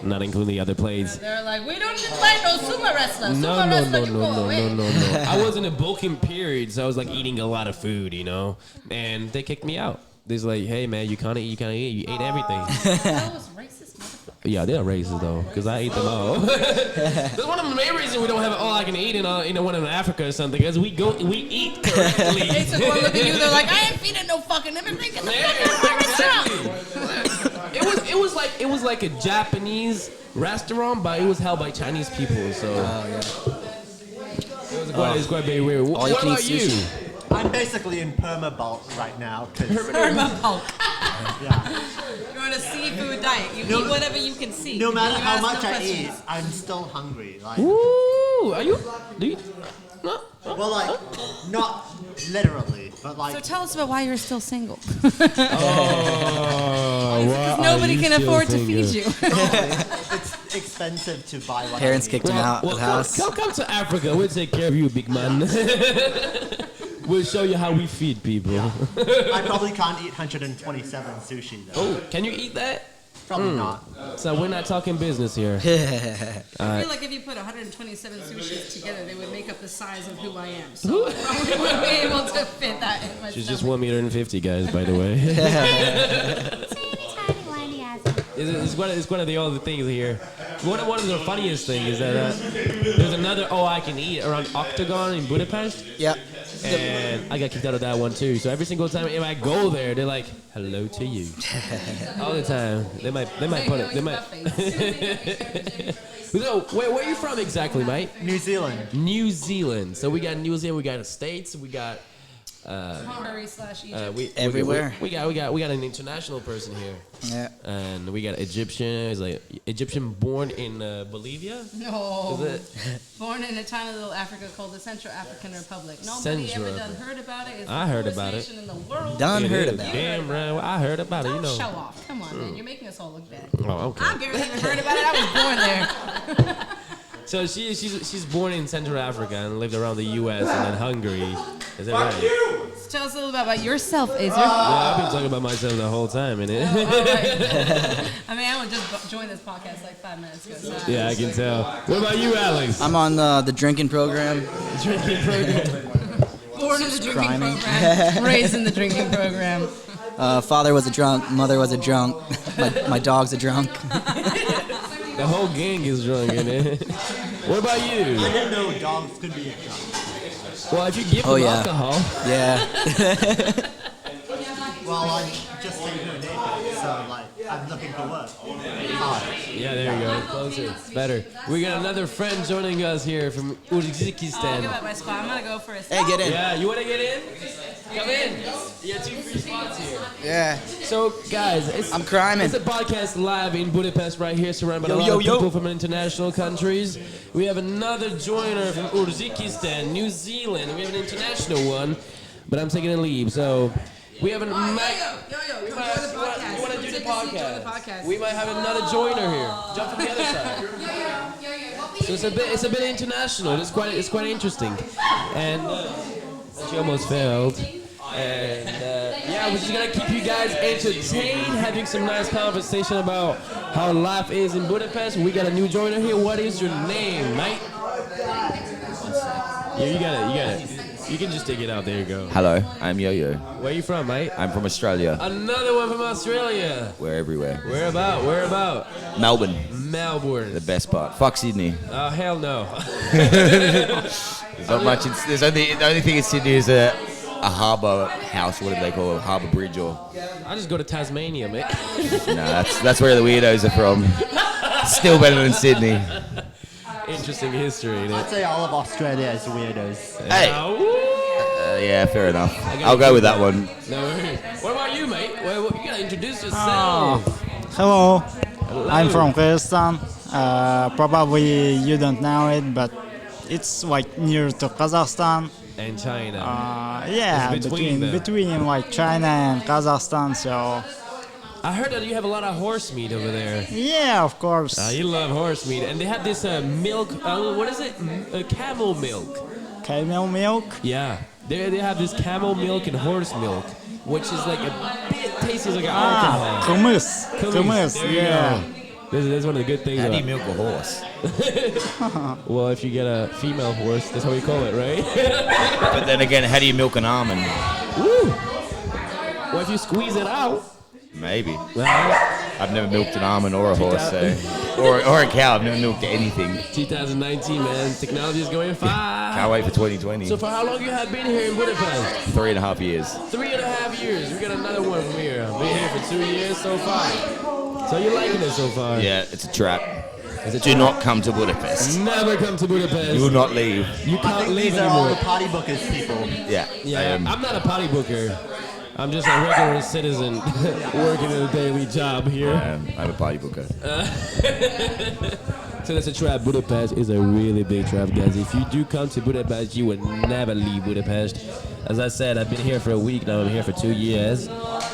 Speaker 7: not including the other plates.
Speaker 6: They're like, we don't invite no sumo wrestlers.
Speaker 7: No,
Speaker 6: Sumo
Speaker 7: no,
Speaker 6: wrestler,
Speaker 7: no,
Speaker 6: you
Speaker 7: no,
Speaker 6: go
Speaker 7: no,
Speaker 6: away.
Speaker 7: no, no. I was in a bulking period, so I was like eating a lot of food, you know, and they kicked me out. They're like, hey man, you can't eat, you ate everything.
Speaker 6: That was racist, motherfucker.
Speaker 7: Yeah, they're racist though, because I eat them all. That's one of the main reasons we don't have all I can eat in one in Africa or something, because we eat correctly.
Speaker 6: They took one look at you, they're like, I ain't feeding no fucking immigrant. Get the fuck out of my restaurant.
Speaker 7: It was like a Japanese restaurant, but it was held by Chinese people, so it was quite very weird. What about you?
Speaker 10: I'm basically in perma-bulk right now.
Speaker 6: Perma-bulk.
Speaker 10: Yeah.
Speaker 6: You're on a seafood diet. You
Speaker 10: No-
Speaker 6: eat whatever you can see.
Speaker 10: No matter
Speaker 6: You
Speaker 10: how
Speaker 6: ask
Speaker 10: much
Speaker 6: no
Speaker 10: I
Speaker 6: questions.
Speaker 10: eat, I'm still hungry. Like,
Speaker 7: Ooh, are you? Do you? No.
Speaker 10: well, like, not literally, but like.
Speaker 6: So tell us about why you're still single.
Speaker 7: Oh, wow.
Speaker 6: Nobody can afford to feed you.
Speaker 10: It's expensive to buy what
Speaker 9: Parents
Speaker 10: I
Speaker 9: kicked
Speaker 10: eat.
Speaker 9: him out of the house.
Speaker 7: Come to Africa. We'll take care of you, big man. We'll show you how we feed people.
Speaker 10: I probably can't eat 127 sushi though.
Speaker 7: Oh, can you eat that?
Speaker 10: Probably not.
Speaker 7: So we're not talking business here.
Speaker 6: I feel like if you put 127 sushis together, they would make up the size of who I am. So I probably wouldn't be able to fit that in my
Speaker 7: She's just
Speaker 6: stomach.
Speaker 7: 1.50 meters, guys, by the way. It's one of the other things here. One of the funniest things is that there's another I can eat around Octagon in Budapest.
Speaker 9: Yep.
Speaker 7: And I got kicked out of that one too. So every single time if I go there, they're like, "Hello to you," all the time. They might put it. They might. So where are you from exactly, mate?
Speaker 10: New Zealand.
Speaker 7: New Zealand. So we got New Zealand. We got the States. We got.
Speaker 6: Hungary/Egypt.
Speaker 9: Everywhere.
Speaker 7: We got an international person here.
Speaker 9: Yeah.
Speaker 7: And we got Egyptian. He's like Egyptian born in Bolivia.
Speaker 6: No.
Speaker 7: Is it?
Speaker 6: Born in a tiny little Africa called the Central African Republic. Nobody
Speaker 7: Central
Speaker 6: ever
Speaker 7: Africa.
Speaker 6: heard about it. It's
Speaker 7: I
Speaker 6: the
Speaker 7: heard
Speaker 6: poorest
Speaker 7: about it.
Speaker 6: nation in the world.
Speaker 9: Done
Speaker 7: It
Speaker 9: heard
Speaker 7: is.
Speaker 9: about it.
Speaker 7: Damn right. Well, I heard about it.
Speaker 6: Don't
Speaker 7: You know.
Speaker 6: show off. Come on, man. You're making us all look bad.
Speaker 7: Oh, okay.
Speaker 6: I barely even heard about it. I was born there.
Speaker 7: So she's born in Central Africa and lived around the U.S. and then Hungary. Is that right?
Speaker 6: So tell us a little bit about yourself, Azer.
Speaker 7: Yeah, I've been talking about myself the whole time, innit?
Speaker 6: I mean, I would just join this podcast like 5 minutes ago. So
Speaker 7: Yeah, I can tell. What about you, Alex?
Speaker 9: I'm on the drinking program.
Speaker 7: Drinking program.
Speaker 6: born in the drinking
Speaker 9: Criming.
Speaker 6: program, raised in the drinking program.
Speaker 9: Father was a drunk, mother was a drunk, my dog's a drunk.
Speaker 7: The whole gang is drunk, innit? What about
Speaker 10: I
Speaker 7: you?
Speaker 10: didn't know dogs could be a drunk.
Speaker 7: Well, if you give them alcohol.
Speaker 9: Yeah.
Speaker 10: Well, I'm just taking a naked, so like I'm looking for work.
Speaker 7: Yeah, there you go. Closer. It's better. We got another friend joining us here from
Speaker 6: I'll give
Speaker 7: Uzbekistan.
Speaker 6: up my spot. I'm gonna go first.
Speaker 9: Hey, get in.
Speaker 7: Yeah, you want to get in? Come in. You got 2 free spots here.
Speaker 9: Yeah.
Speaker 7: So, guys,
Speaker 9: I'm criming.
Speaker 7: It's a podcast live in Budapest right here, surrounded by a lot of people from international countries. We have another joiner from Uzbekistan, New Zealand. We have an international one, but I'm taking a leave. So, we have a...
Speaker 6: Yo,
Speaker 7: You want to do the podcast? We might have another joiner here. Jump from the other side. So it's a bit international. It's quite interesting. And she almost failed. And yeah, we're just gonna keep you guys entertained, having some nice conversation about how life is in Budapest. We got a new joiner here. What is your name, mate? Yeah, you got it. You can just take it out. There you go.
Speaker 11: Hello, I'm Yo-Yo.
Speaker 7: Where you from, mate?
Speaker 11: I'm from Australia.
Speaker 7: Another one from Australia.
Speaker 11: We're everywhere.
Speaker 7: Where about?
Speaker 11: Melbourne,
Speaker 7: Melbourne.
Speaker 11: the best part. Fuck Sydney.
Speaker 7: Oh, hell no.
Speaker 11: There's not much. The only thing in Sydney is a harbour house, whatever they call it, harbour bridge or.
Speaker 7: I just go to Tasmania, mate.
Speaker 11: No, that's where the weirdos are from. Still better than Sydney.
Speaker 7: Interesting history.
Speaker 10: I'd say all of Australia is weirdos.
Speaker 11: Hey. Yeah, fair enough. I'll go with that one.
Speaker 7: No worries. What about you, mate? Well, you gotta introduce yourself.
Speaker 12: Hello, I'm from Kazakhstan. Probably you don't know it, but it's like near to Kazakhstan.
Speaker 7: And China.
Speaker 12: Yeah,
Speaker 7: It's between them.
Speaker 12: between like China and Kazakhstan. So
Speaker 7: I heard that you have a lot of horse meat over there.
Speaker 12: yeah, of course.
Speaker 7: You love horse meat, and they have this milk. What is it? Camel milk.
Speaker 12: Camel milk.
Speaker 7: Yeah, they have this camel milk and horse milk, which is like a bit tasty like alcohol.
Speaker 12: Hummus.
Speaker 7: There you
Speaker 12: Yeah.
Speaker 7: go. That's one of the good things.
Speaker 11: How do you
Speaker 7: about-
Speaker 11: milk a horse?
Speaker 7: Well, if you get a female horse, that's how we call it, right?
Speaker 11: But then again, how do you milk an almond?
Speaker 7: Woo! Well, if you squeeze it out.
Speaker 11: Maybe.
Speaker 7: Well,
Speaker 11: I've never milked an almond or a horse, so or a cow. I've never milked anything.
Speaker 7: 2019, man. Technology is going fast.
Speaker 11: Can't wait for 2020.
Speaker 7: So for how long you have been here in Budapest?
Speaker 11: 3.5 years.
Speaker 7: 3.5 years. We got another one from here. I've been here for 2 years so far. So you're liking it so far?
Speaker 11: Yeah, it's a trap.
Speaker 7: It's a
Speaker 11: Do
Speaker 7: trap.
Speaker 11: not come to Budapest.
Speaker 7: Never come to Budapest.
Speaker 11: You will not leave.
Speaker 7: You
Speaker 10: I
Speaker 7: can't
Speaker 10: think
Speaker 7: leave
Speaker 10: these are all
Speaker 7: anymore.
Speaker 10: the party bookers people.
Speaker 11: Yeah.
Speaker 7: Yeah, I'm not a potty booker. I'm just a regular citizen working a daily job here.
Speaker 11: I'm a party booker.
Speaker 7: So that's a trap. Budapest is a really big trap, guys. If you do come to Budapest, you would never leave Budapest. As I said, I've been here for a week now. I'm here for 2 years.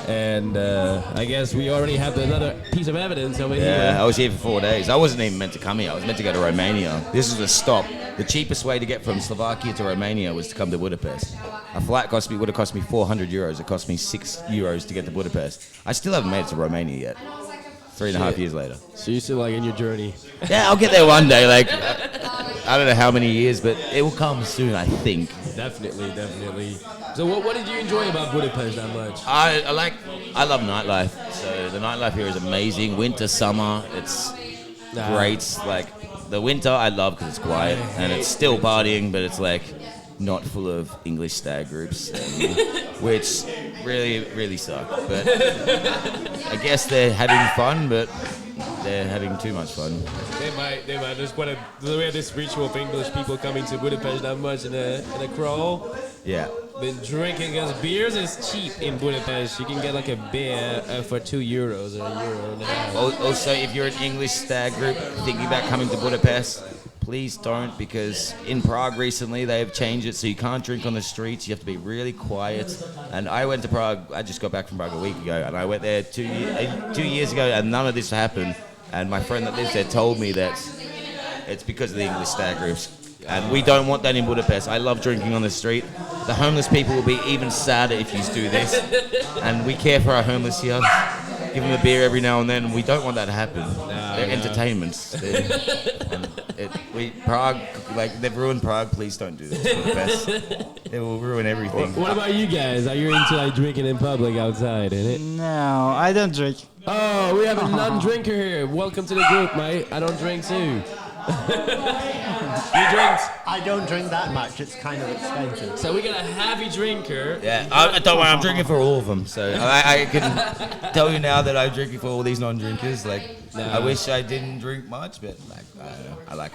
Speaker 7: And I guess we already have another piece of evidence over
Speaker 11: Yeah, I
Speaker 7: here.
Speaker 11: was here for 4 days. I wasn't even meant to come here. I was meant to go to Romania. This was a stop. The cheapest way to get from Slovakia to Romania was to come to Budapest. A flight would have cost me 400 euros. It cost me 6 euros to get to Budapest. I still haven't made it to Romania yet. 3.5 years later.
Speaker 7: So you're still like in your journey.
Speaker 11: Yeah, I'll get there one day. Like, I don't know how many years, but it will come soon, I think.
Speaker 7: Definitely, definitely. So what did you enjoy about Budapest that much?
Speaker 11: I love nightlife. So the nightlife here is amazing. Winter, summer, it's great. Like the winter, I love because it's quiet and it's still partying, but it's like not full of English stag groups, which really suck. But I guess they're having fun, but they're having too much fun.
Speaker 7: They might. There's quite the way this ritual of English people coming to Budapest that much in a crawl.
Speaker 11: Yeah.
Speaker 7: Been drinking because beers is cheap in Budapest. You can get like a beer for €2 or €1.50.
Speaker 11: Also, if you're an English stag group thinking about coming to Budapest, please don't, because in Prague recently they have changed it so you can't drink on the streets. You have to be really quiet. And I went to Prague. I just got back from Prague a week ago, and I went there 2 years ago, and none of this happened. And my friend that lives there told me that it's because of the English stag groups. And we don't want that in Budapest. I love drinking on the street. The homeless people will be even sadder if you do this. And we care for our homeless here. Give them a beer every now and then. We don't want that to happen. They're entertainments. Prague, like they've ruined Prague. Please don't do this. Budapest. It will ruin everything.
Speaker 7: What about you guys? Are you into like drinking in public outside, isn't it?
Speaker 12: No, I don't drink.
Speaker 7: Oh, we have a non-drinker here. Welcome to the group, mate. I don't drink too. You drink?
Speaker 10: I don't drink that much. It's kind of expensive.
Speaker 7: So we got a heavy drinker.
Speaker 11: Yeah, don't worry, I'm drinking for all of them. So I can tell you now that I'm drinking for all these non-drinkers. Like, I wish I didn't drink much, but like, I don't know. I like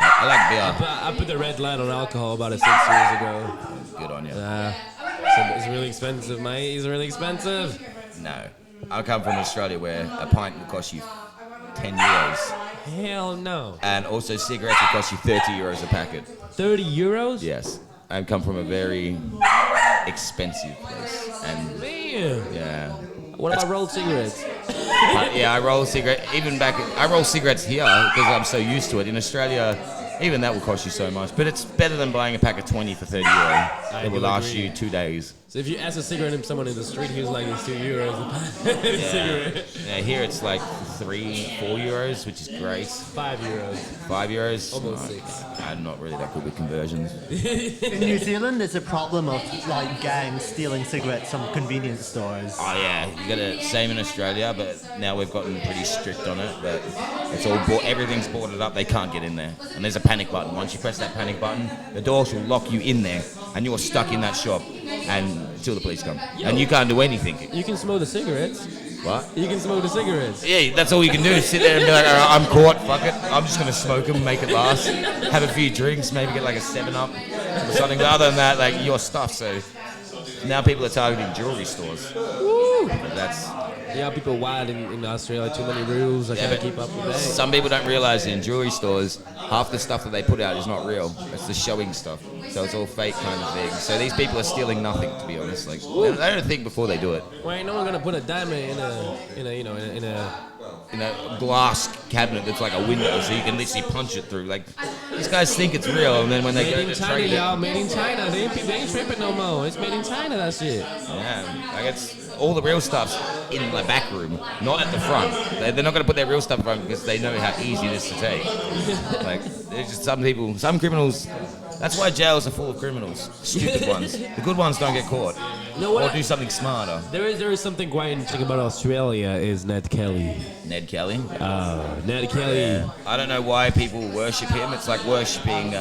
Speaker 11: beer.
Speaker 7: I put the red light on alcohol about 6 years ago.
Speaker 11: Good on you.
Speaker 7: So it's really expensive, mate. It's really expensive.
Speaker 11: No, I come from Australia where a pint will cost you 10 euros.
Speaker 7: Hell no.
Speaker 11: And also cigarettes will cost you 30 euros a packet.
Speaker 7: 30 euros?
Speaker 11: Yes. I come from a very expensive place. And
Speaker 7: Man.
Speaker 11: yeah.
Speaker 7: What about rolled cigarettes?
Speaker 11: Yeah, I roll I roll cigarettes here because I'm so used to it. In Australia, even that will cost you so much. But it's better than buying a pack of 20 for 30 euro. It will last you 2 days.
Speaker 7: So if you ask a cigarette to someone in the street, he was like, it's 2 euros a pack. Cigarette.
Speaker 11: Yeah, here it's like 3-4 euros, which is great.
Speaker 7: 5 euros.
Speaker 11: 5 euros?
Speaker 7: Almost 6.
Speaker 11: I'm not really that good with conversions.
Speaker 10: In New Zealand, there's a problem of like gangs stealing cigarettes from convenience stores.
Speaker 11: Oh yeah, you got the same in Australia, but now we've gotten pretty strict on it. But it's all everything's boarded up. They can't get in there, and there's a panic button. Once you press that panic button, the doors will lock you in there, and you're stuck in that shop, and until the police come, and you can't do anything.
Speaker 7: You can smoke the cigarettes.
Speaker 11: What?
Speaker 7: You can smoke the cigarettes.
Speaker 11: Yeah, that's all you can do is sit there and be like, all right, I'm caught, fuck it. I'm just going to smoke them, make it last, have a few drinks, maybe get like a 7-Up or something. But other than that, like, your stuff. So now people are targeting jewelry stores.
Speaker 7: Woo!
Speaker 11: But that's...
Speaker 7: Yeah, people wild in Australia. Too many rules. I can't keep up with that.
Speaker 11: Some people don't realize in jewelry stores, half the stuff that they put out is not real. It's the showing stuff. So it's all fake kind of thing. So these people are stealing nothing, to be honest. Like, they don't think before they do it.
Speaker 7: Well, ain't no one gonna put a diamond
Speaker 11: in a glass cabinet that's like a window, so you can literally punch it through. Like, these guys think it's real, and then when they go
Speaker 7: made in
Speaker 11: to
Speaker 7: China,
Speaker 11: trade
Speaker 7: y'all.
Speaker 11: it,
Speaker 7: Made in China. They ain't tripping no more. It's made in China. That shit.
Speaker 11: yeah, like all the real stuff's in the back room, not at the front. They're not going to put their real stuff front because they know how easy it is to take. Like, there's just some criminals. That's why jails are full of criminals, stupid ones. The good ones don't get caught, or do something smarter.
Speaker 7: There is something quite interesting about Australia is Ned Kelly.
Speaker 11: Ned Kelly?
Speaker 7: Ned Kelly.
Speaker 11: Yeah. I don't know why people worship him. It's like worshipping,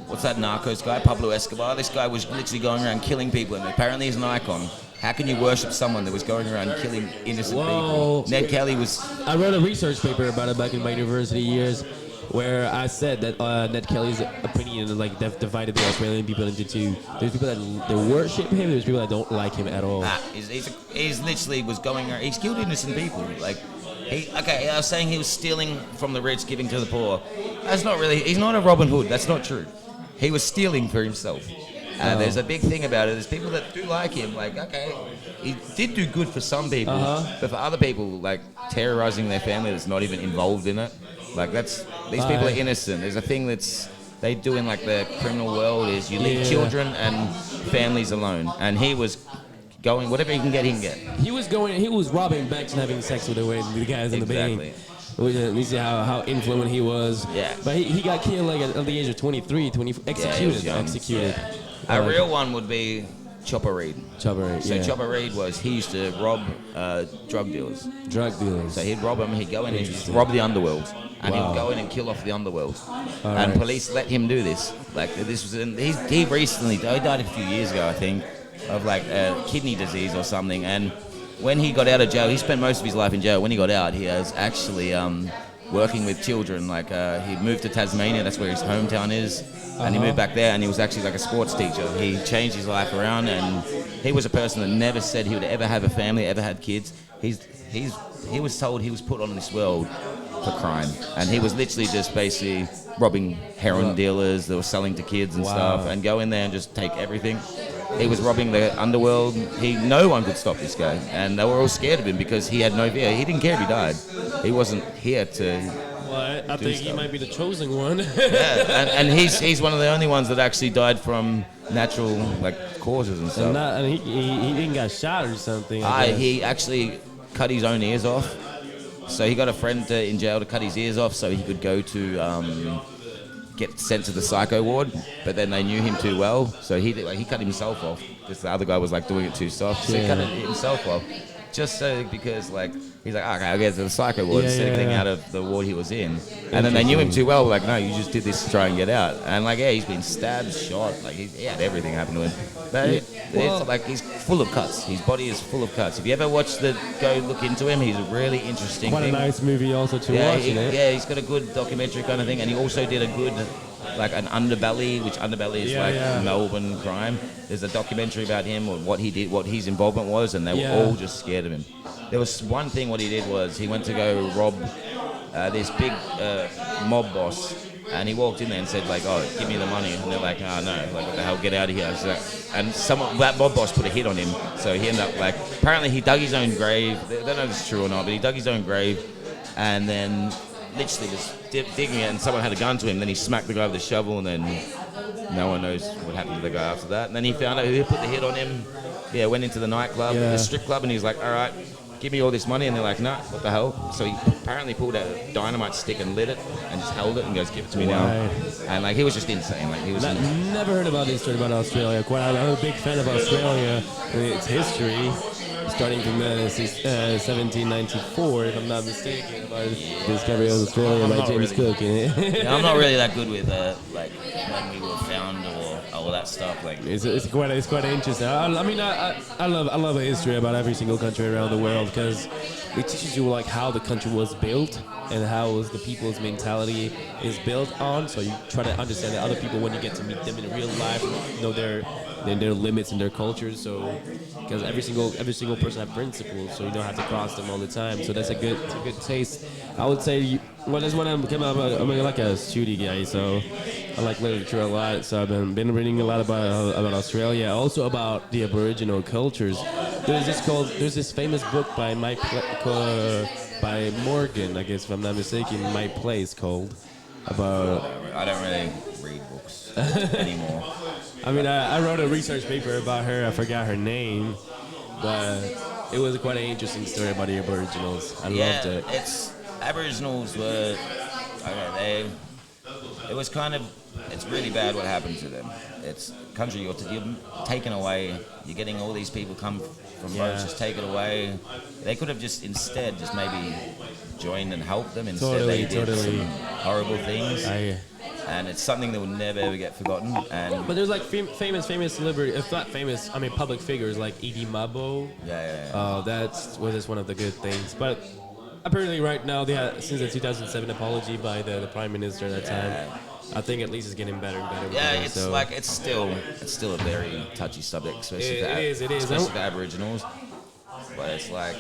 Speaker 11: what's that Narcos guy? Pablo Escobar. This guy was literally going around killing people, and apparently he's an icon. How can you worship someone that was going around killing innocent people? Ned Kelly was...
Speaker 7: I wrote a research paper about it back in my university years, where I said that Ned Kelly's opinion divided the Australian people into two. There's people that worship him. There's people that don't like him at all.
Speaker 11: He's literally was going around. He's killed innocent people. Like, I was saying he was stealing from the rich, giving to the poor. That's not really. He's not a Robin Hood. That's not true. He was stealing for himself. There's a big thing about it. There's people that do like him. Like, okay, he did do good for some people, but for other people, like terrorizing their family that's not even involved in it. Like these people are innocent. There's a thing they do in like the criminal world is you leave children and families alone. And he was going whatever he can get.
Speaker 7: He was robbing banks and having sex with the guys in the bank. You see how influential he was. Yeah. But he got killed like at the age of 23, executed.
Speaker 11: Yeah. A real one would be Chopper Reed. So Chopper Reed he used to rob drug dealers. So he'd rob them, he'd go in and just rob the underworld. And he would go in and kill off the underworld. And police let him do this. Like this was he recently died a few years ago, I think, of like kidney disease or something. And when he got out of jail, he spent most of his life in jail. When he got out, he was actually working with children. Like he moved to Tasmania, that's where his hometown is. And he moved back there, and he was actually like a sports teacher. He changed his life around, and he was a person that never said he would ever have a family, ever had kids. He was told he was put on this world for crime, and he was literally just basically robbing heroin dealers that were selling to kids and stuff, and go in there and just take everything. He was robbing the underworld. No one could stop this guy, and they were all scared of him because he had no fear. He didn't care if he died. He wasn't here to.
Speaker 7: Well, I think he might be the chosen one.
Speaker 11: Yeah, and he's one of the only ones that actually died from natural causes and stuff.
Speaker 7: And he didn't get shot or something.
Speaker 11: He actually cut his own ears off. So he got a friend in jail to cut his ears off so he could go to get sent to the psycho ward. But then they knew him too well, so he cut himself off because the other guy was doing it too soft. So he cut himself off. Just so because he's like, okay, I'll get to the psycho ward instead of getting out of the ward he was in. And then they knew him too well, no, you just did this to try and get out. And he's been stabbed, shot, he had everything happen to him. But he's full of cuts. His body is full of cuts. If you ever go look into him, he's a really interesting
Speaker 7: Quite a nice movie also to watch,
Speaker 11: Yeah, he's got a good documentary kind of thing, and he also did a good an Underbelly, which Underbelly is Melbourne crime. There's a documentary about him or what he did, what his involvement was, and they were all just scared of him. There was one thing what he did was he went to go rob this big mob boss, and he walked in there and said oh, give me the money, and they're like, oh no, what the hell, get out of here. And that mob boss put a hit on him, so he ended up apparently he dug his own grave. I don't know if it's true or not, but he dug his own grave, and then literally was digging it, and someone had a gun to him. Then he smacked the guy with a shovel, and then no one knows what happened to the guy after that. And then he found out who put the hit on him. Yeah, went into the nightclub, the strip club, and he's like, all right, give me all this money. And they're like, no, what the hell? So he apparently pulled a dynamite stick and lit it and just held it and goes, give it to me now. And he was just insane. He was
Speaker 7: never heard about this story about Australia. I'm a big fan of Australia and its history. Starting from 1794, if I'm not mistaken, about discovery of Australia by James Cook.
Speaker 11: I'm not really that good with when we were found or all that stuff.
Speaker 7: It's quite interesting. I love a history about every single country around the world because it teaches you how the country was built and how the people's mentality is built on. So you try to understand the other people when you get to meet them in real life, know their limits and their cultures. So because every single person have principles, so you don't have to cross them all the time. So that's a good taste. I would say that's when I'm like a study guy, so I like literature a lot. So I've been reading a lot about Australia, also about the Aboriginal cultures. There's this famous book by by Morgan, I guess if I'm not mistaken, My Place called about.
Speaker 11: I don't really read books anymore.
Speaker 7: I wrote a research paper about her. I forgot her name, but it was quite an interesting story about the Aboriginals. I loved it.
Speaker 11: It's Aboriginals were okay. It was kind of it's really bad what happened to them. It's country you're taken away. You're getting all these people come from boats just taken away. They could have just instead just maybe joined and helped them. Instead they did some horrible things. And it's something that will never ever get forgotten. And
Speaker 7: but there's like famous celebrity, if not famous, I mean public figures like Edie Mabo. That's one of the good things. But apparently right now they had since the 2007 apology by the prime minister at that time. I think at least it's getting better and better.
Speaker 11: Yeah, it's like it's still a very touchy subject, especially for Aboriginals. But it's like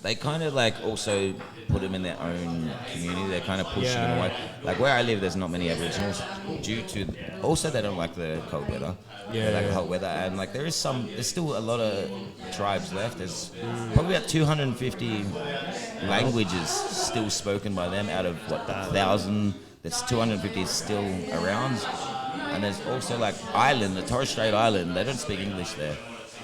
Speaker 11: they kind of like also put them in their own community. They're kind of pushing them away. Like where I live, there's not many Aboriginals due to also they don't like the cold weather. They like hot weather, and like there's still a lot of tribes left. There's probably about 250 languages still spoken by them out of what 1,000. There's 250 still around, and there's also like the Torres Strait Island. They don't speak English there.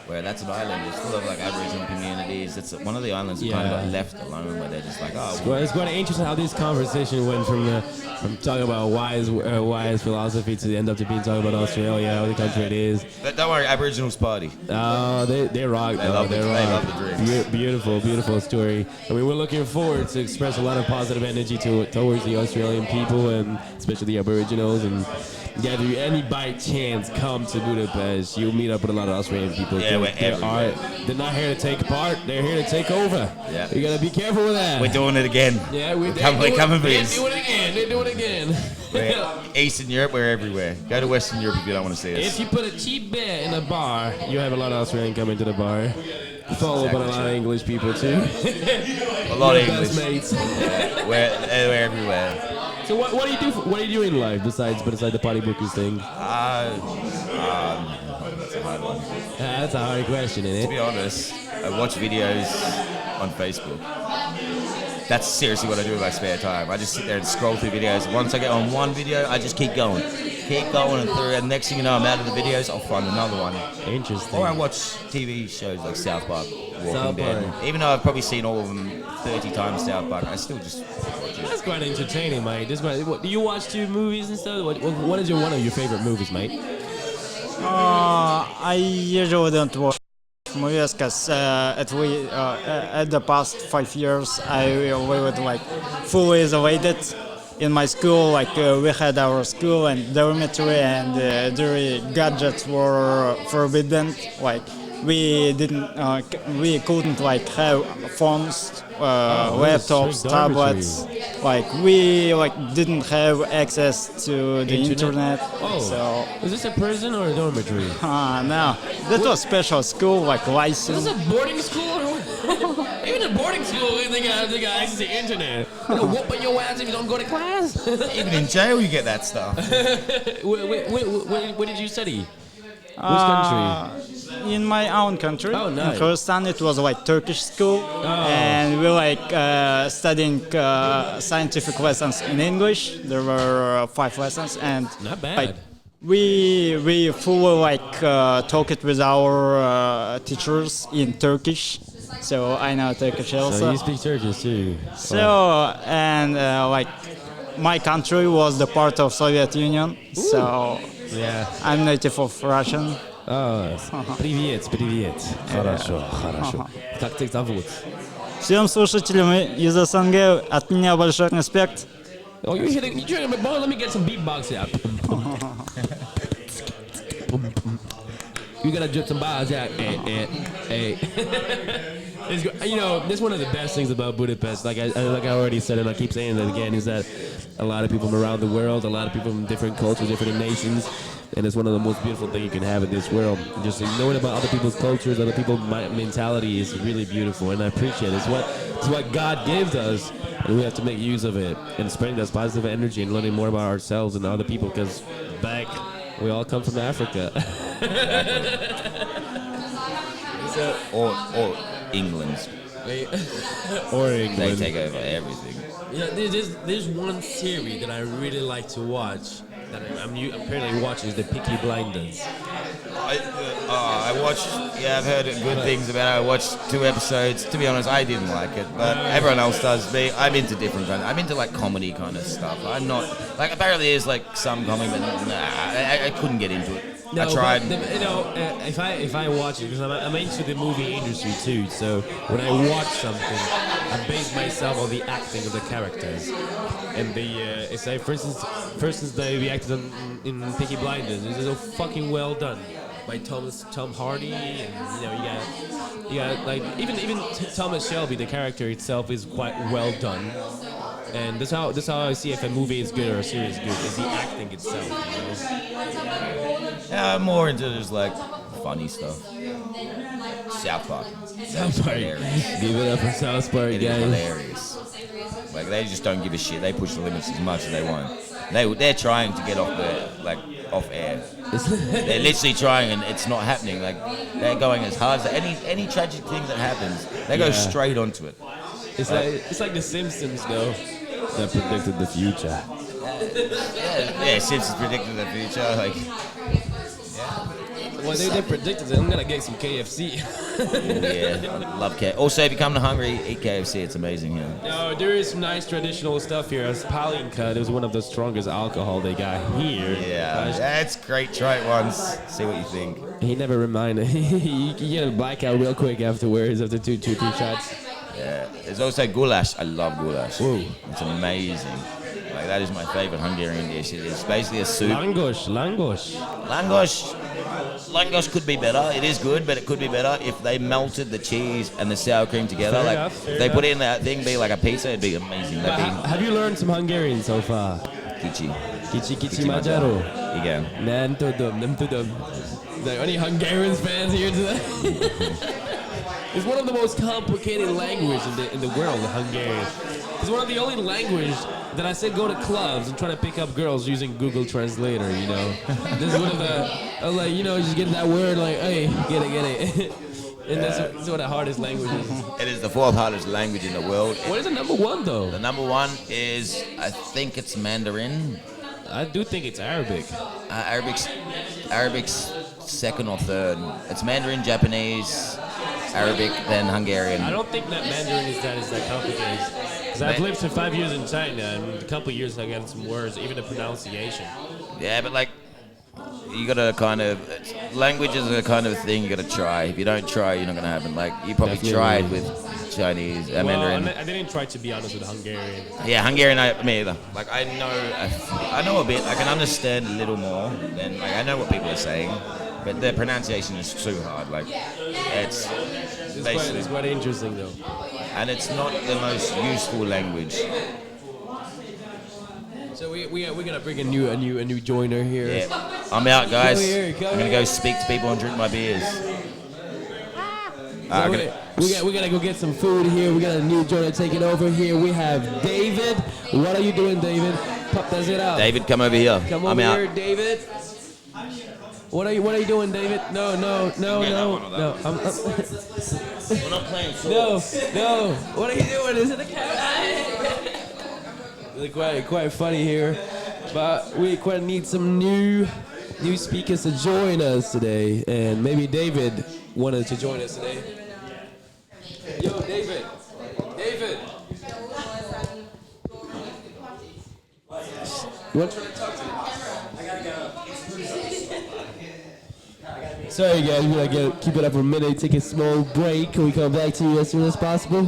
Speaker 11: Where that's an island, it's full of like Aboriginal communities. It's one of the islands that kind of got left alone, where they're just like,
Speaker 7: It's quite interesting how this conversation went from talking about wise philosophy to end up to being talking about Australia, how the country it is.
Speaker 11: But don't worry, Aboriginals party.
Speaker 7: Oh, they rock.
Speaker 11: They love the drinks.
Speaker 7: Beautiful story. I mean, we're looking forward to express a lot of positive energy towards the Australian people and especially the Aboriginals. And yeah, if you any by chance come to Budapest, you'll meet up with a lot of Australian people.
Speaker 11: Yeah,
Speaker 7: they're not here to take part. They're here to take over.
Speaker 11: Yeah,
Speaker 7: you gotta be careful with that.
Speaker 11: We're doing it again.
Speaker 7: Yeah,
Speaker 11: we're coming for
Speaker 7: They're doing it again.
Speaker 11: Eastern Europe, we're everywhere. Go to Western Europe if you don't want to see us.
Speaker 7: If you put a cheap bet in a bar, you have a lot of Australian coming to the bar. Followed by a lot of English people too.
Speaker 11: A lot of English mates. Yeah, we're everywhere.
Speaker 7: So what do you do? What do you do in life besides the party bookers thing?
Speaker 11: That's a hard one.
Speaker 7: That's a hard question, isn't it?
Speaker 11: To be honest, I watch videos on Facebook. That's seriously what I do with my spare time. I just sit there and scroll through videos. Once I get on one video, I just keep going and through. And next thing you know, I'm out of the videos. I'll find another one.
Speaker 7: Interesting.
Speaker 11: Or I watch TV shows like South Park, Walking Dead. Even though I've probably seen all of them 30 times, South Park, I still just watch it.
Speaker 7: That's quite entertaining, mate. Do you watch movies and stuff? What is one of your favorite movies, mate?
Speaker 12: I usually don't watch movies because at the past 5 years we were like fully isolated in my school. Like we had our school and dormitory, and the gadgets were forbidden. Like we couldn't like have phones, laptops, tablets. Like we didn't have access to the internet. So
Speaker 7: is this a prison or a dormitory?
Speaker 12: No, that was special school, like license.
Speaker 7: Is this a boarding school? Even in boarding school, they got access to the internet. They'll whoop on your ass if you don't go to class.
Speaker 11: Even in jail, you get that stuff.
Speaker 7: Where did you study? Which country?
Speaker 12: In my own country.
Speaker 7: Oh, nice.
Speaker 12: In Kyrgyzstan, it was like Turkish school, and we studying scientific lessons in English. There were 5 lessons, and
Speaker 7: not bad.
Speaker 12: We fully talked with our teachers in Turkish. So I know Turkish also.
Speaker 7: So you speak Turkish too.
Speaker 12: So and my country was the part of Soviet Union.
Speaker 7: Ooh.
Speaker 12: So
Speaker 7: yeah,
Speaker 12: I'm native of Russian.
Speaker 7: Привет. Хорошо. Как тебя зовут?
Speaker 12: Всем слушателям из СНГ от меня большой респект.
Speaker 7: Oh, you're hitting my ball. Let me get some beatbox here. You gotta drip some bars out. Hey. You know, this is one of the best things about Budapest. Like I already said, and I keep saying it again, is that a lot of people from around the world, a lot of people from different cultures, different nations, and it's one of the most beautiful things you can have in this world. Just knowing about other people's cultures, other people's mentality is really beautiful, and I appreciate it. It's what God gives us, and we have to make use of it and spreading that positive energy and learning more about ourselves and other people. Because we all come from Africa.
Speaker 11: Or England.
Speaker 7: Or England.
Speaker 11: They take over everything.
Speaker 7: Yeah, there's one series that I really like to watch that I'm apparently watching is the Peaky Blinders.
Speaker 11: I watched. Yeah, I've heard good things about it. I watched 2 episodes. To be honest, I didn't like it, but everyone else does. I'm into different kind. I'm into like comedy kind of stuff. I'm not like apparently there's like some comedy, but I couldn't get into it.
Speaker 7: No,
Speaker 11: I tried.
Speaker 7: But, if I watch it, because I'm into the movie industry too, so when I watch something, I base myself on the acting of the characters. And say for instance, they acted in Peaky Blinders. It's so fucking well done by Tom Hardy, and you got like even Thomas Shelby, the character itself is quite well done. And that's how I see if a movie is good or a series is good, is the acting itself.
Speaker 11: Yeah, I'm more into just like funny stuff. South Park.
Speaker 7: South Park. Give it up for South Park,
Speaker 11: It is hilarious. Like they just don't give a shit. They push the limits as much as they want. They're trying to get off air. They're literally trying, and it's not happening. Like they're going as hard as any tragic thing that happens, they go straight onto it.
Speaker 7: It's like The Simpsons, though, that predicted the future.
Speaker 11: Yeah, Simpsons predicted the future. Like,
Speaker 7: well, they predicted it. I'm gonna get some KFC.
Speaker 11: yeah, I love KFC. Also, if you come to Hungary, eat KFC. It's amazing here.
Speaker 7: No, there is some nice traditional stuff here. As Palinka, it was one of the strongest alcohol they got here.
Speaker 11: Yeah, it's great. Try it once. See what you think.
Speaker 7: He never reminded. You get a blackout real quick afterwards, after two, 3 shots.
Speaker 11: Yeah, there's also goulash. I love goulash.
Speaker 7: Whoa.
Speaker 11: It's amazing. Like that is my favorite Hungarian dish. It is basically a soup. Langos could be better. It is good, but it could be better if they melted the cheese and the sour cream together. Fair enough. Put it in that thing, be like a pizza. It'd be amazing.
Speaker 7: Have you learned some Hungarian so far?
Speaker 11: Kichi
Speaker 7: Majaro.
Speaker 11: Igen.
Speaker 7: Nem tudom. Is there any Hungarian fans here today? It's one of the most complicated languages in the world, Hungarian. It's one of the only languages that I said go to clubs and try to pick up girls using Google Translator, This is one of the, I was like, just get that word, like, hey, get it. And that's one of the hardest languages.
Speaker 11: It is the 4th hardest language in the world.
Speaker 7: What is the number 1, though?
Speaker 11: The number 1 is, I think it's Mandarin.
Speaker 7: I do think it's Arabic.
Speaker 11: Arabic's 2nd or 3rd. It's Mandarin, Japanese, Arabic, then Hungarian.
Speaker 7: I don't think that Mandarin is that complicated. Because I've lived for 5 years in China, and a couple of years I got some words, even the pronunciation.
Speaker 11: Yeah, but like, you gotta language is a kind of thing you gotta try. If you don't try, you're not gonna happen. Like, you probably tried with Chinese, Mandarin.
Speaker 7: I didn't try, to be honest, with Hungarian.
Speaker 11: Yeah, Hungarian, me either. Like, I know a bit. I can understand a little more than, like, I know what people are saying, but the pronunciation is too hard. Like, it's
Speaker 7: quite interesting, though.
Speaker 11: And it's not the most useful language.
Speaker 7: So we're gonna bring a new joiner here.
Speaker 11: Yeah, I'm out, guys.
Speaker 7: I'm
Speaker 11: gonna go speak to people and drink my beers.
Speaker 7: We're gonna go get some food here. We got a new joiner taking over here. We have David. What are you doing, David? Pop that shit out.
Speaker 11: David, come over here.
Speaker 7: Come over here, David. What are you doing, David? No. I'm
Speaker 11: We're not playing sports.
Speaker 7: No. What are you doing? Is it a cat? Quite funny here, but we quite need some new speakers to join us today, and maybe David wanted to join us today. Yo, David. You want to talk to me? I gotta go. Sorry guys, we're gonna keep it up for a minute, take a small break. Can we come back to you as soon as possible?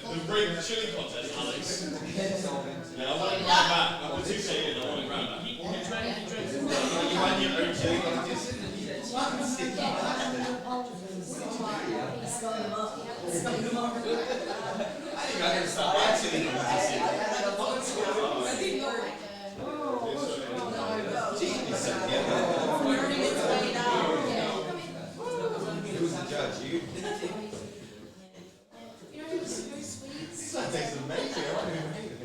Speaker 13: The bring chili contest, Alex. Yeah, I want to grab that. I want to say it. I want to grab that. You want your own chili contest? I think I'm going to start my chili contest. Who's the judge? You? That tastes amazing. I don't even hate it.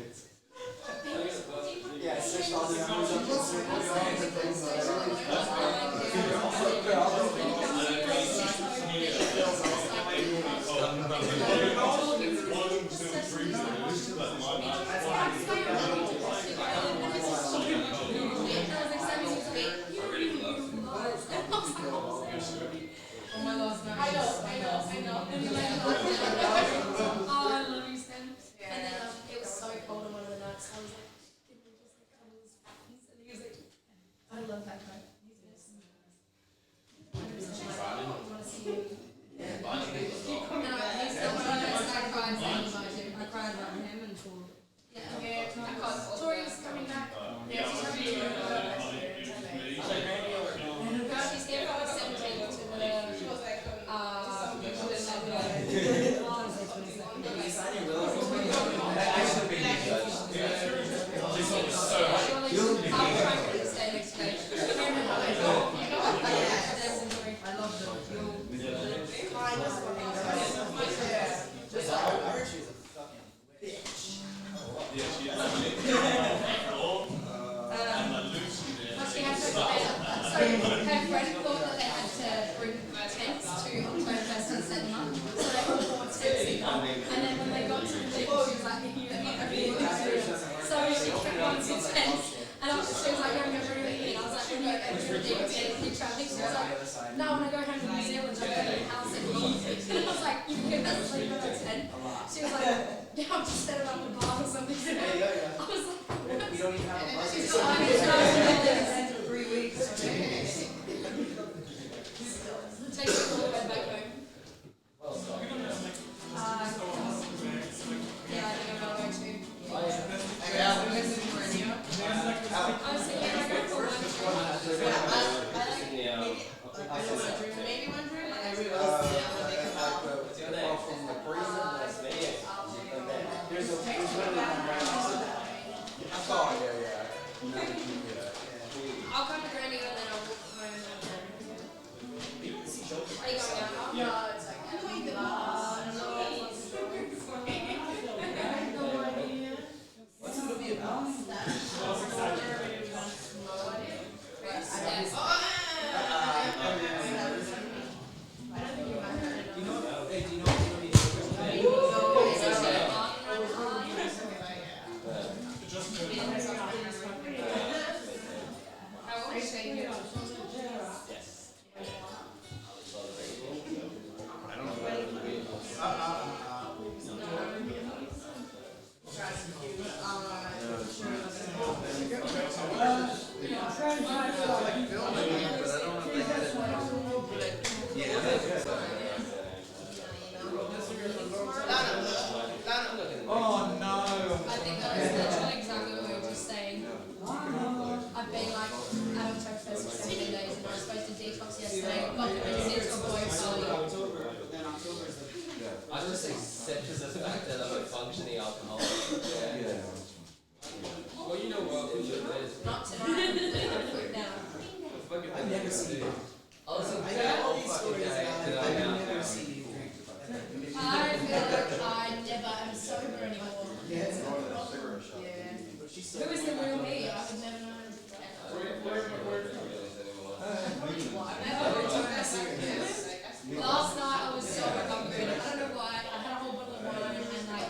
Speaker 14: Last night I was so hungry. I don't know why. I had a whole bottle of wine and like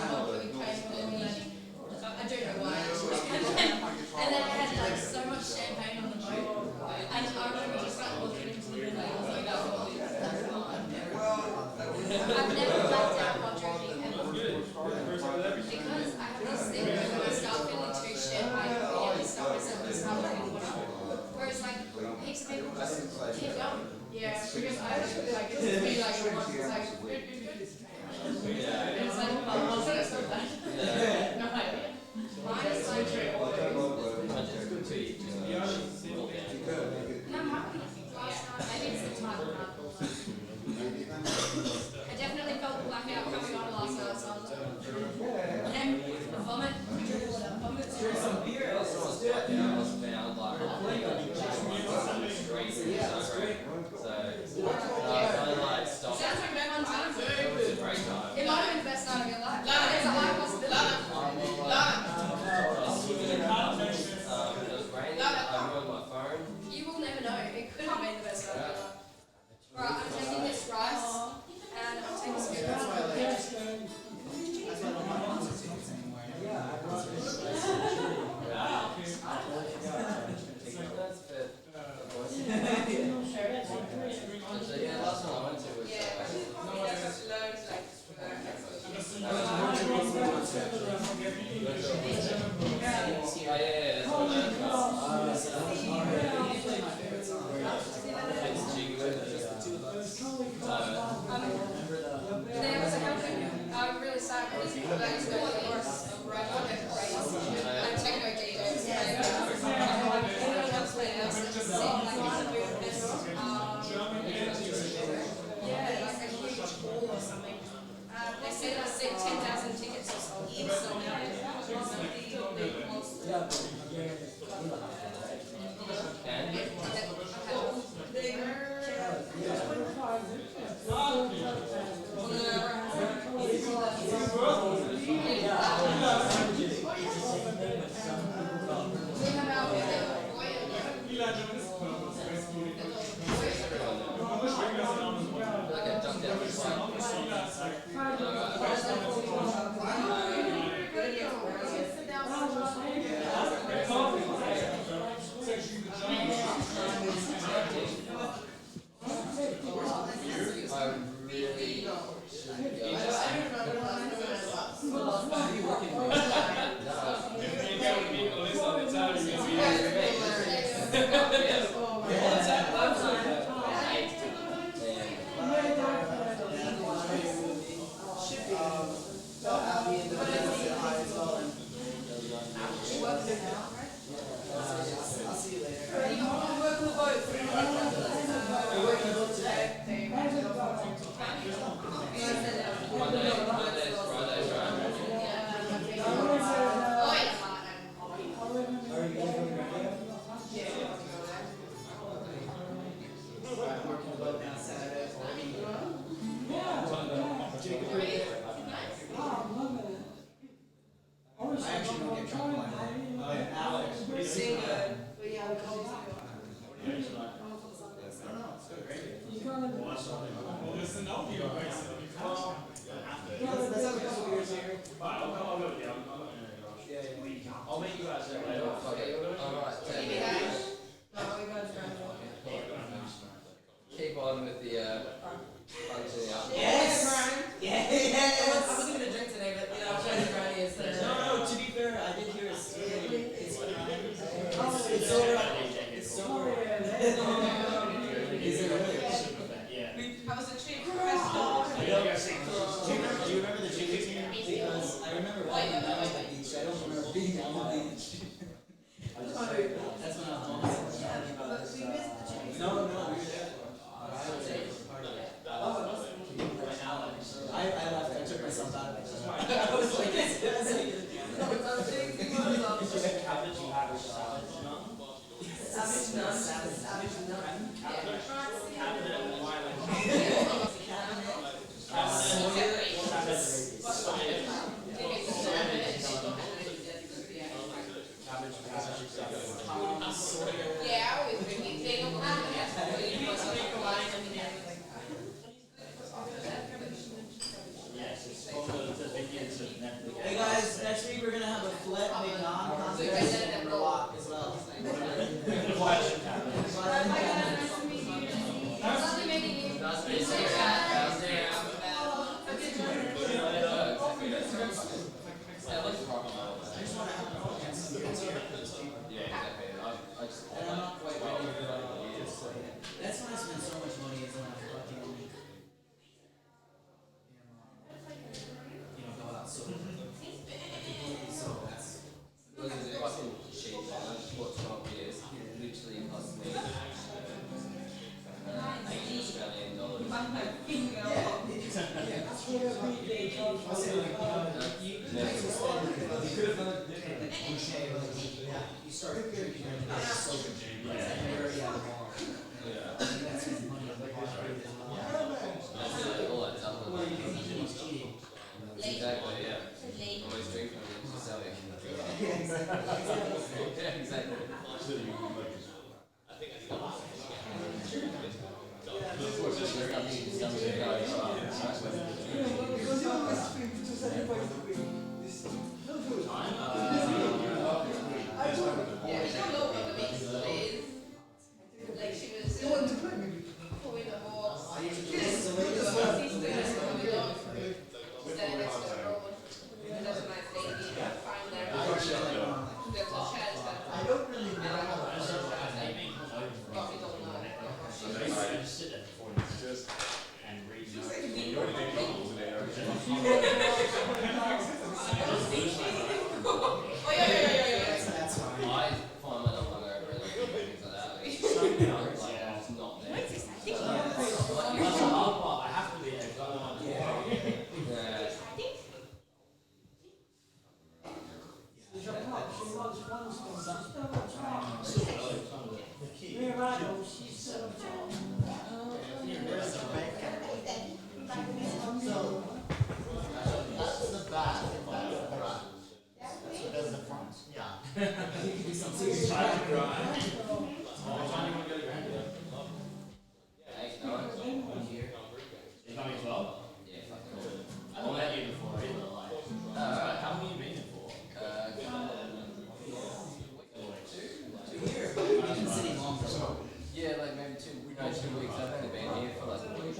Speaker 14: half
Speaker 6: You will never know. It could have made the best burger. Right, I'm taking this rice and I'm taking some
Speaker 3: last one I went to was
Speaker 6: There was a company, I'm really sad because that is going to the horse. I'm techno DJs. Yeah, like a huge hall or something. They said 10,000 tickets or sold. It's sold out.
Speaker 3: Keep on with the punching up.
Speaker 14: I wasn't going to drink today, but you know, I'm trying to brownie instead. No, to be fair, I did hear it's so Is it really?
Speaker 6: How was the treat?
Speaker 14: Do you remember the Chilli team? Because I remember being on the beach. I don't remember being on the beach. That's when I was talking about this. No, we were there. I left. I took myself out of it. I was like, hey guys, next week we're gonna have a flip McNon contest and rock as well.
Speaker 6: Lovely meeting you.
Speaker 14: That's when I spend so much money is when I fucking go out so that's
Speaker 3: Those are fucking cheap, man. I just bought 12 beers. Literally cost me
Speaker 14: you started drinking so
Speaker 3: $80. exactly, yeah. Always drink from it, just sell it. Yeah, exactly. Yeah, like maybe 2 weeks. I've only been here for like a week.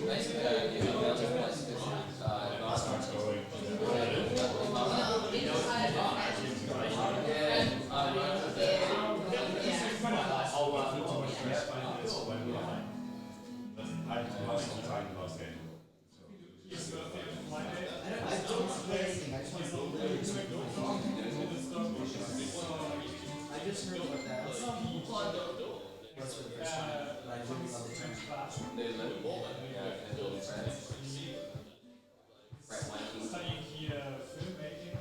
Speaker 3: Basically, I don't give a mountain place
Speaker 14: I just heard about that. That's for the first time. But I really love the term.
Speaker 13: Studying here filmmaking.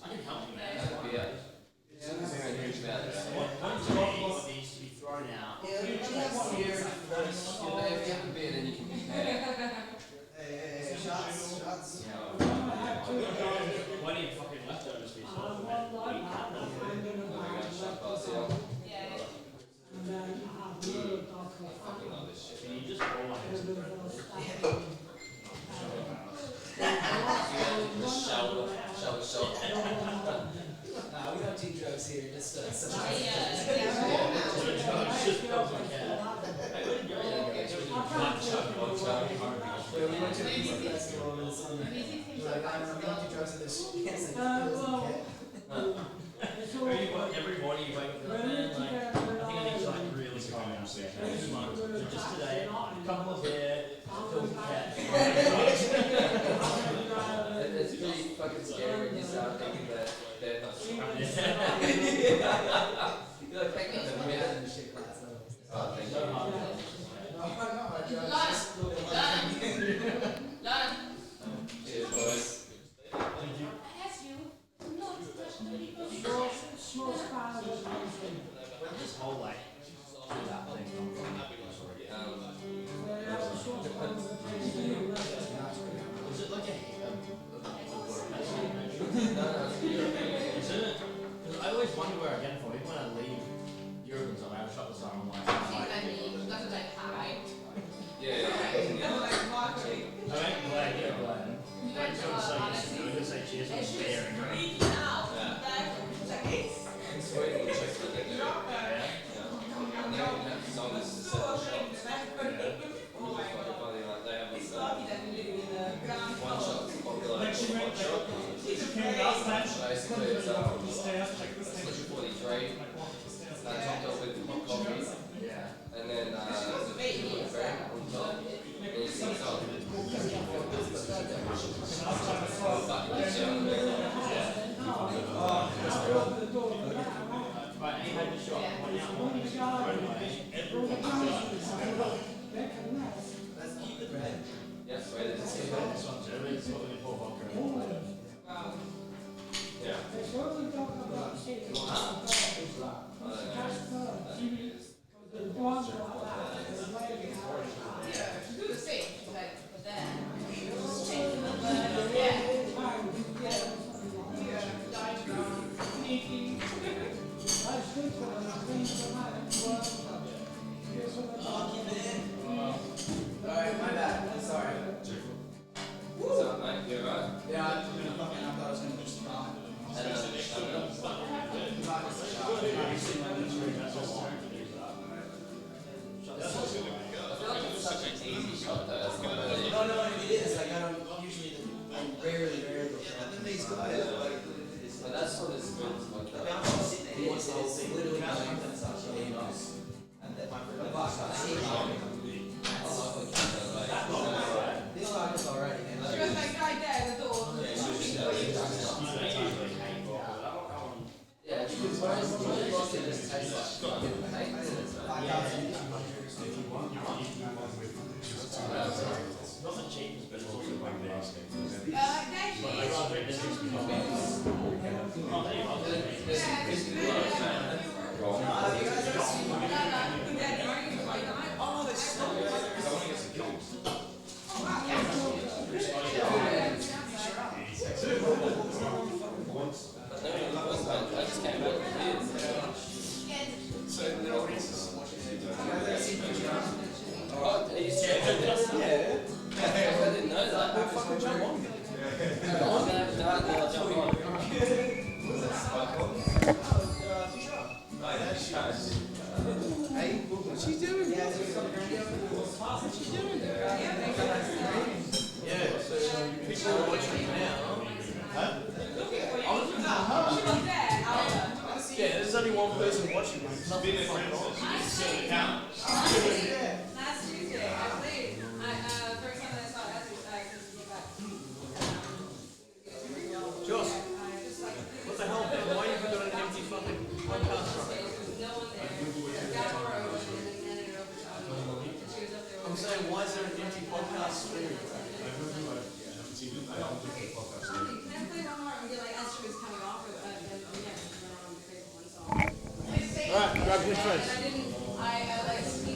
Speaker 3: I can help you, man. Yeah. Needs to be thrown out. If you have a beer, then you can compare.
Speaker 14: Shots.
Speaker 3: Plenty of fucking leftovers for yourself. You just roll on it.
Speaker 14: We don't do drugs here, just such a we went to a music festival over the summer. We're like, I don't do drugs in this. Yes,
Speaker 3: Every morning you wake up and like, I think I need to like really calm down. So just today, a couple of beer, film cat. It's pretty fucking scary when you start thinking that they're not you're like, thank you for beer and shit. Oh, thank you. Cheers, boys. This whole like that thing is it like a is it? Because I always wonder where I get it from. Even when I leave Europe and stuff, I have a shop that's online. Cheers on beer and drink. Basically, it's like 43. Topped up with hot coffee. And then bread on top. And you see
Speaker 14: Let's keep the bread.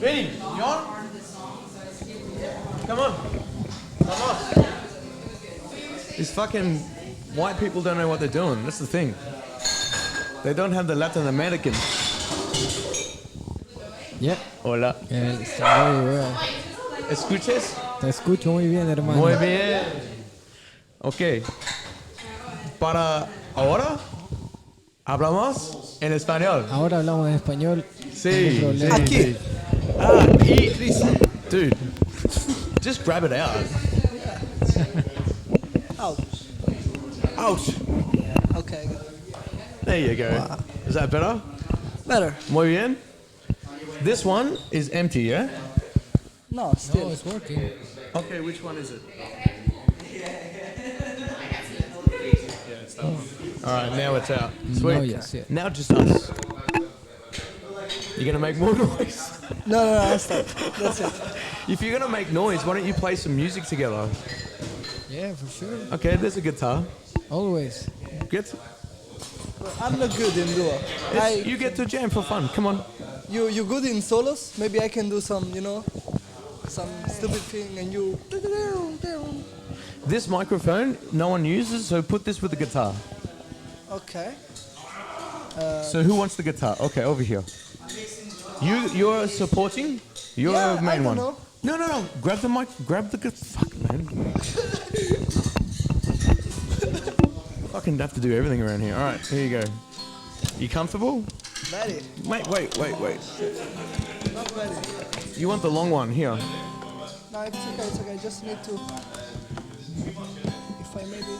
Speaker 1: Vinny, you on? Come on. Come on. These fucking white people don't know what they're doing. That's the thing. They don't have the Latin American.
Speaker 15: Yeah.
Speaker 1: Hola.
Speaker 15: Está muy bien.
Speaker 1: ¿Escuches?
Speaker 15: Te escucho muy bien, hermano.
Speaker 1: Muy bien. Ok. Para ahora, hablamos en español.
Speaker 15: Ahora hablamos en español.
Speaker 1: Sí.
Speaker 15: No hay problema.
Speaker 1: Sí. Ah, y... Dude, just grab it out.
Speaker 16: Ouch.
Speaker 1: Ouch.
Speaker 16: Okay.
Speaker 1: There you go.
Speaker 16: Wow.
Speaker 1: Is that better?
Speaker 16: Better.
Speaker 1: Muy bien. This one is empty, yeah?
Speaker 16: No, still.
Speaker 15: No, it's working.
Speaker 1: Okay, which one is it? Alright, now it's out. Sweet.
Speaker 15: No, yes, yeah.
Speaker 1: Now just us. You're gonna make more noise?
Speaker 16: No, that's it. That's it.
Speaker 1: If you're gonna make noise, why don't you play some music together?
Speaker 15: Yeah, for sure.
Speaker 1: Okay, there's a guitar.
Speaker 15: Always.
Speaker 1: Get.
Speaker 16: I'm not good in duo.
Speaker 1: You get to jam for fun. Come on.
Speaker 16: You good in solos? Maybe I can do some, some stupid thing and you.
Speaker 1: This microphone no one uses, so put this with the guitar.
Speaker 16: Okay.
Speaker 1: So who wants the guitar? Okay, over here. You're supporting? You're
Speaker 16: Yeah,
Speaker 1: main
Speaker 16: I don't
Speaker 1: one.
Speaker 16: know.
Speaker 1: No. Grab the mic. Grab the guitar. Fuck, man. Fucking have to do everything around here. All right, here you go. You comfortable?
Speaker 16: Ready.
Speaker 1: Wait.
Speaker 16: Not ready.
Speaker 1: You want the long one here?
Speaker 16: No, it's okay. I just need to. If I maybe.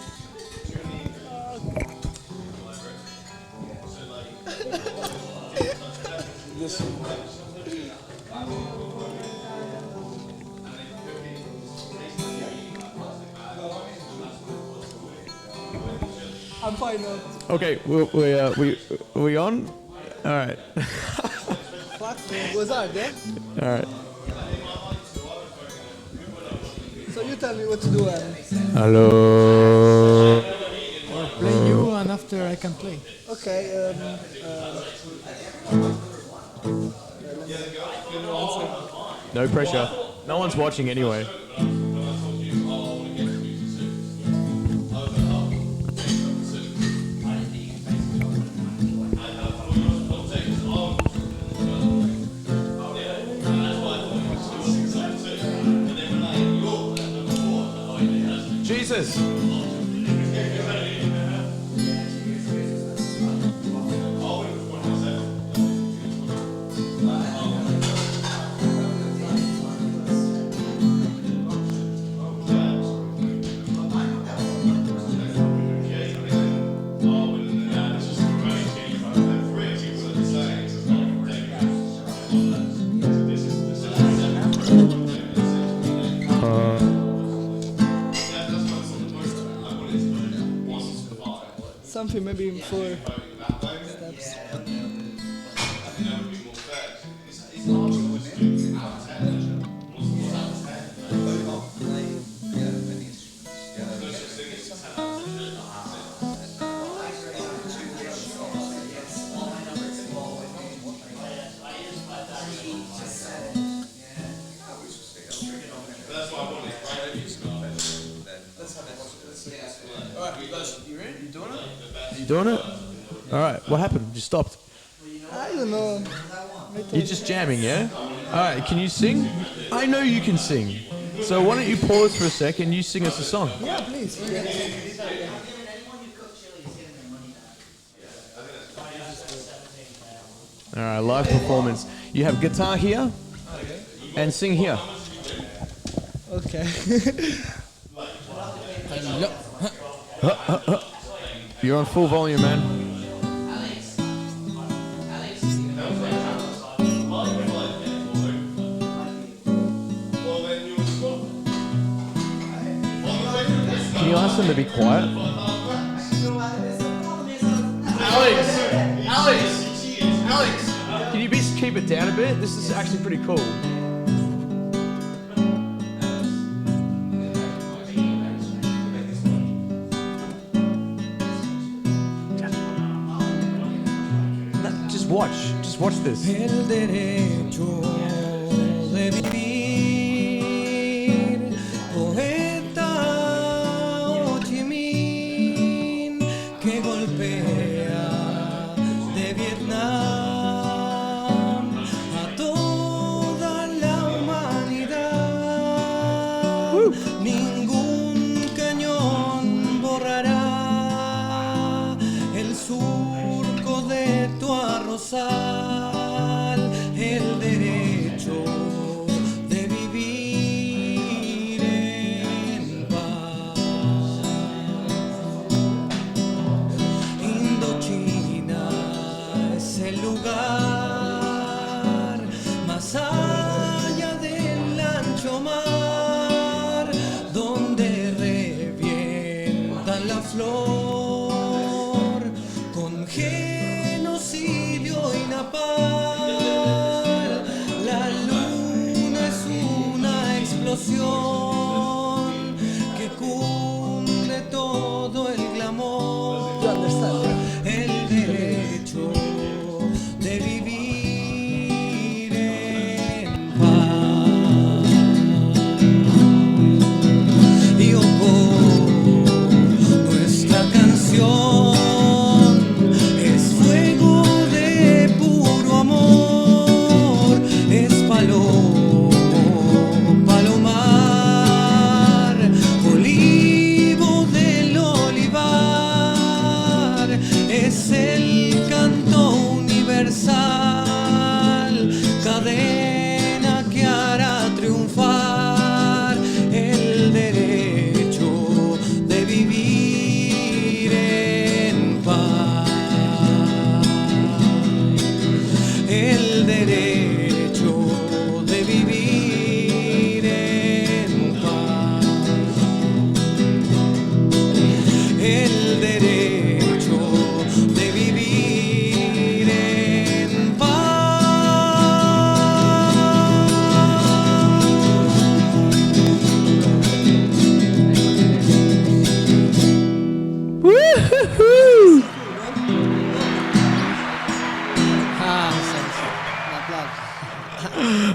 Speaker 1: This.
Speaker 16: I'm fine now.
Speaker 1: Okay, we on? All right.
Speaker 16: Fuck, was that there?
Speaker 1: All right.
Speaker 16: So So you tell me what to do.
Speaker 1: Hello.
Speaker 15: Or play you, and after I can play.
Speaker 16: Okay.
Speaker 1: No pressure. No one's watching anyway. Jesus.
Speaker 16: Something maybe in 4 steps.
Speaker 1: You doing it? All right. What happened? You stopped.
Speaker 16: I don't know.
Speaker 1: You're just jamming, yeah? All right. Can you sing? I know you can sing. So why don't you pause for a second? You sing us a song.
Speaker 16: Yeah, please.
Speaker 1: All right. Live performance. You have guitar here, and sing here.
Speaker 16: Okay.
Speaker 1: You're on full volume, man. Can you ask them to be quiet? Alex, can you keep it down a bit? This is actually pretty cool. Just watch this.
Speaker 17: El derecho de vivir, poeta Ho Chi Minh, que golpea de Vietnam a toda la humanidad. Ningún cañón borrará el surco de tu arrozal, el derecho de vivir en paz. Indochina es el lugar más allá del ancho mar, donde revientan la flor con genocidio y napal. La luna es una explosión que cunde todo el glamour. El derecho de vivir en paz. Y nuestra canción es fuego de puro amor, es palomar, olivo del olivar, es el canto universal, cadena que hará triunfar el derecho de vivir en paz. El derecho de vivir en paz. El derecho de vivir en paz.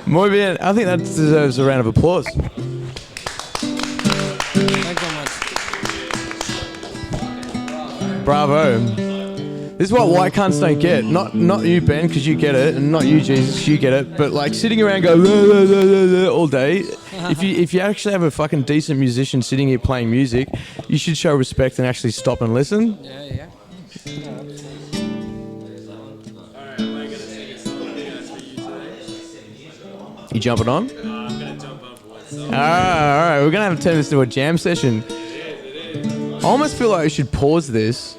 Speaker 1: Muy bien. I think that deserves a round of applause.
Speaker 3: Thanks so much.
Speaker 1: Bravo. This is what white cunts don't get. Not you, Ben, because you get it, and not you, Jesus, 'cause you get it. But like sitting around going "La, la, la, la, la," all day. If you actually have a fucking decent musician sitting here playing music, you should show respect and actually stop and listen.
Speaker 3: Yeah.
Speaker 1: You jumping on?
Speaker 13: I'm gonna jump on for once.
Speaker 1: All right. We're gonna have to turn this into a jam session. I almost feel like we should pause this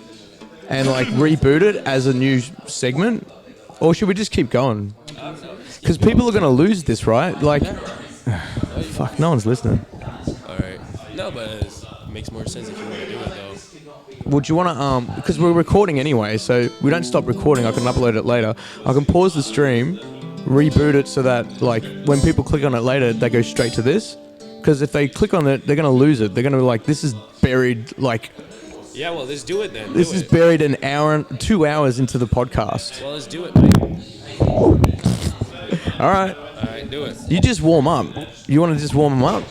Speaker 1: and like reboot it as a new segment, or should we just keep going? Because people are gonna lose this, right? Like, fuck, no one's listening.
Speaker 3: All right. No, but it makes more sense if you want to do it though.
Speaker 1: Would you want to, because we're recording anyway, so we don't stop recording. I can upload it later. I can pause the stream, reboot it so that like when people click on it later, they go straight to this. Because if they click on it, they're gonna lose it. They're gonna be like, this is buried like.
Speaker 3: Yeah, well, let's do it then.
Speaker 1: This is buried an hour, 2 hours into the podcast.
Speaker 3: Well, let's do it, mate.
Speaker 1: All right.
Speaker 3: All right, do it.
Speaker 1: You just warm up. You want to just warm them up?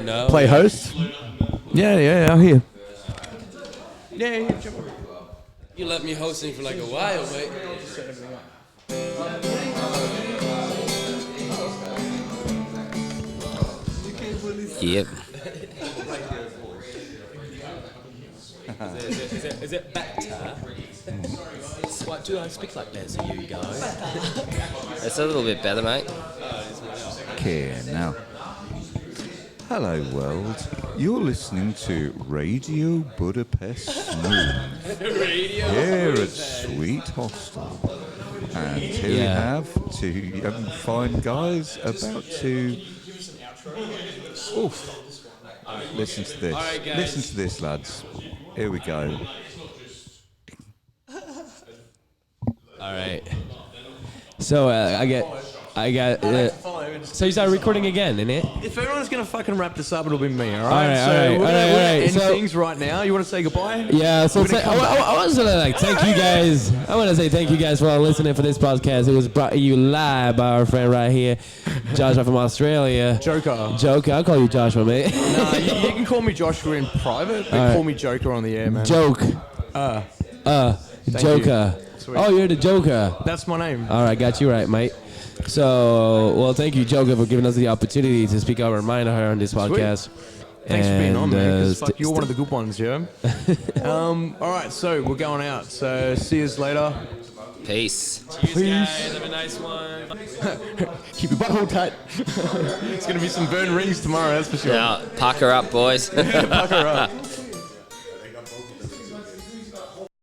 Speaker 3: No.
Speaker 1: Play host? Yeah, I'll hear. Yeah.
Speaker 3: You left me hosting for like a while, mate. Yep. Is it better? Why do I speak like that to you guys? It's a little bit better, mate.
Speaker 4: Okay, now. Hello, world. You're listening to Radio Budapest Smooth here at Sweet Hostel. And here we have two young fine guys about to... Oof. Listen to this.
Speaker 3: All right, guys.
Speaker 4: Listen to this, lads. Here we go.
Speaker 7: All right. So I got. So you started recording again, innit?
Speaker 1: If everyone's gonna fucking wrap this up, it'll be me. All
Speaker 7: All
Speaker 1: right.
Speaker 7: right,
Speaker 1: So
Speaker 7: all right,
Speaker 1: we're
Speaker 7: all
Speaker 1: gonna
Speaker 7: right.
Speaker 1: end
Speaker 7: So-
Speaker 1: things right now. You want to say goodbye?
Speaker 7: Yeah, so
Speaker 1: We're gonna come back.
Speaker 7: I was gonna like thank you guys. I want to say thank you guys for all listening for this podcast. It was brought to you live by our friend right here, Joshua from Australia.
Speaker 1: Joker.
Speaker 7: I'll call you Joshua, mate.
Speaker 1: Nah, you can call me Joshua in private, but
Speaker 7: All right.
Speaker 1: call me Joker on the air, man.
Speaker 7: Joke.
Speaker 1: Thank
Speaker 7: Joker.
Speaker 1: you. Sweet.
Speaker 7: Oh, you're the Joker.
Speaker 1: That's my name.
Speaker 7: All right, got you right, mate. So, well, thank you, Joker, for giving us the opportunity to speak our mind on this podcast.
Speaker 1: Thanks for being on, man. 'Cause fuck,
Speaker 7: st-
Speaker 1: you're one of the good ones, yeah. All right, so we're going out. So see you later.
Speaker 3: Peace.
Speaker 1: Peace.
Speaker 3: Guys, have a nice one.
Speaker 1: Keep your butthole tight. It's gonna be some burn rings tomorrow, that's for sure.
Speaker 3: Yeah, pucker up, boys.
Speaker 1: Pucker up.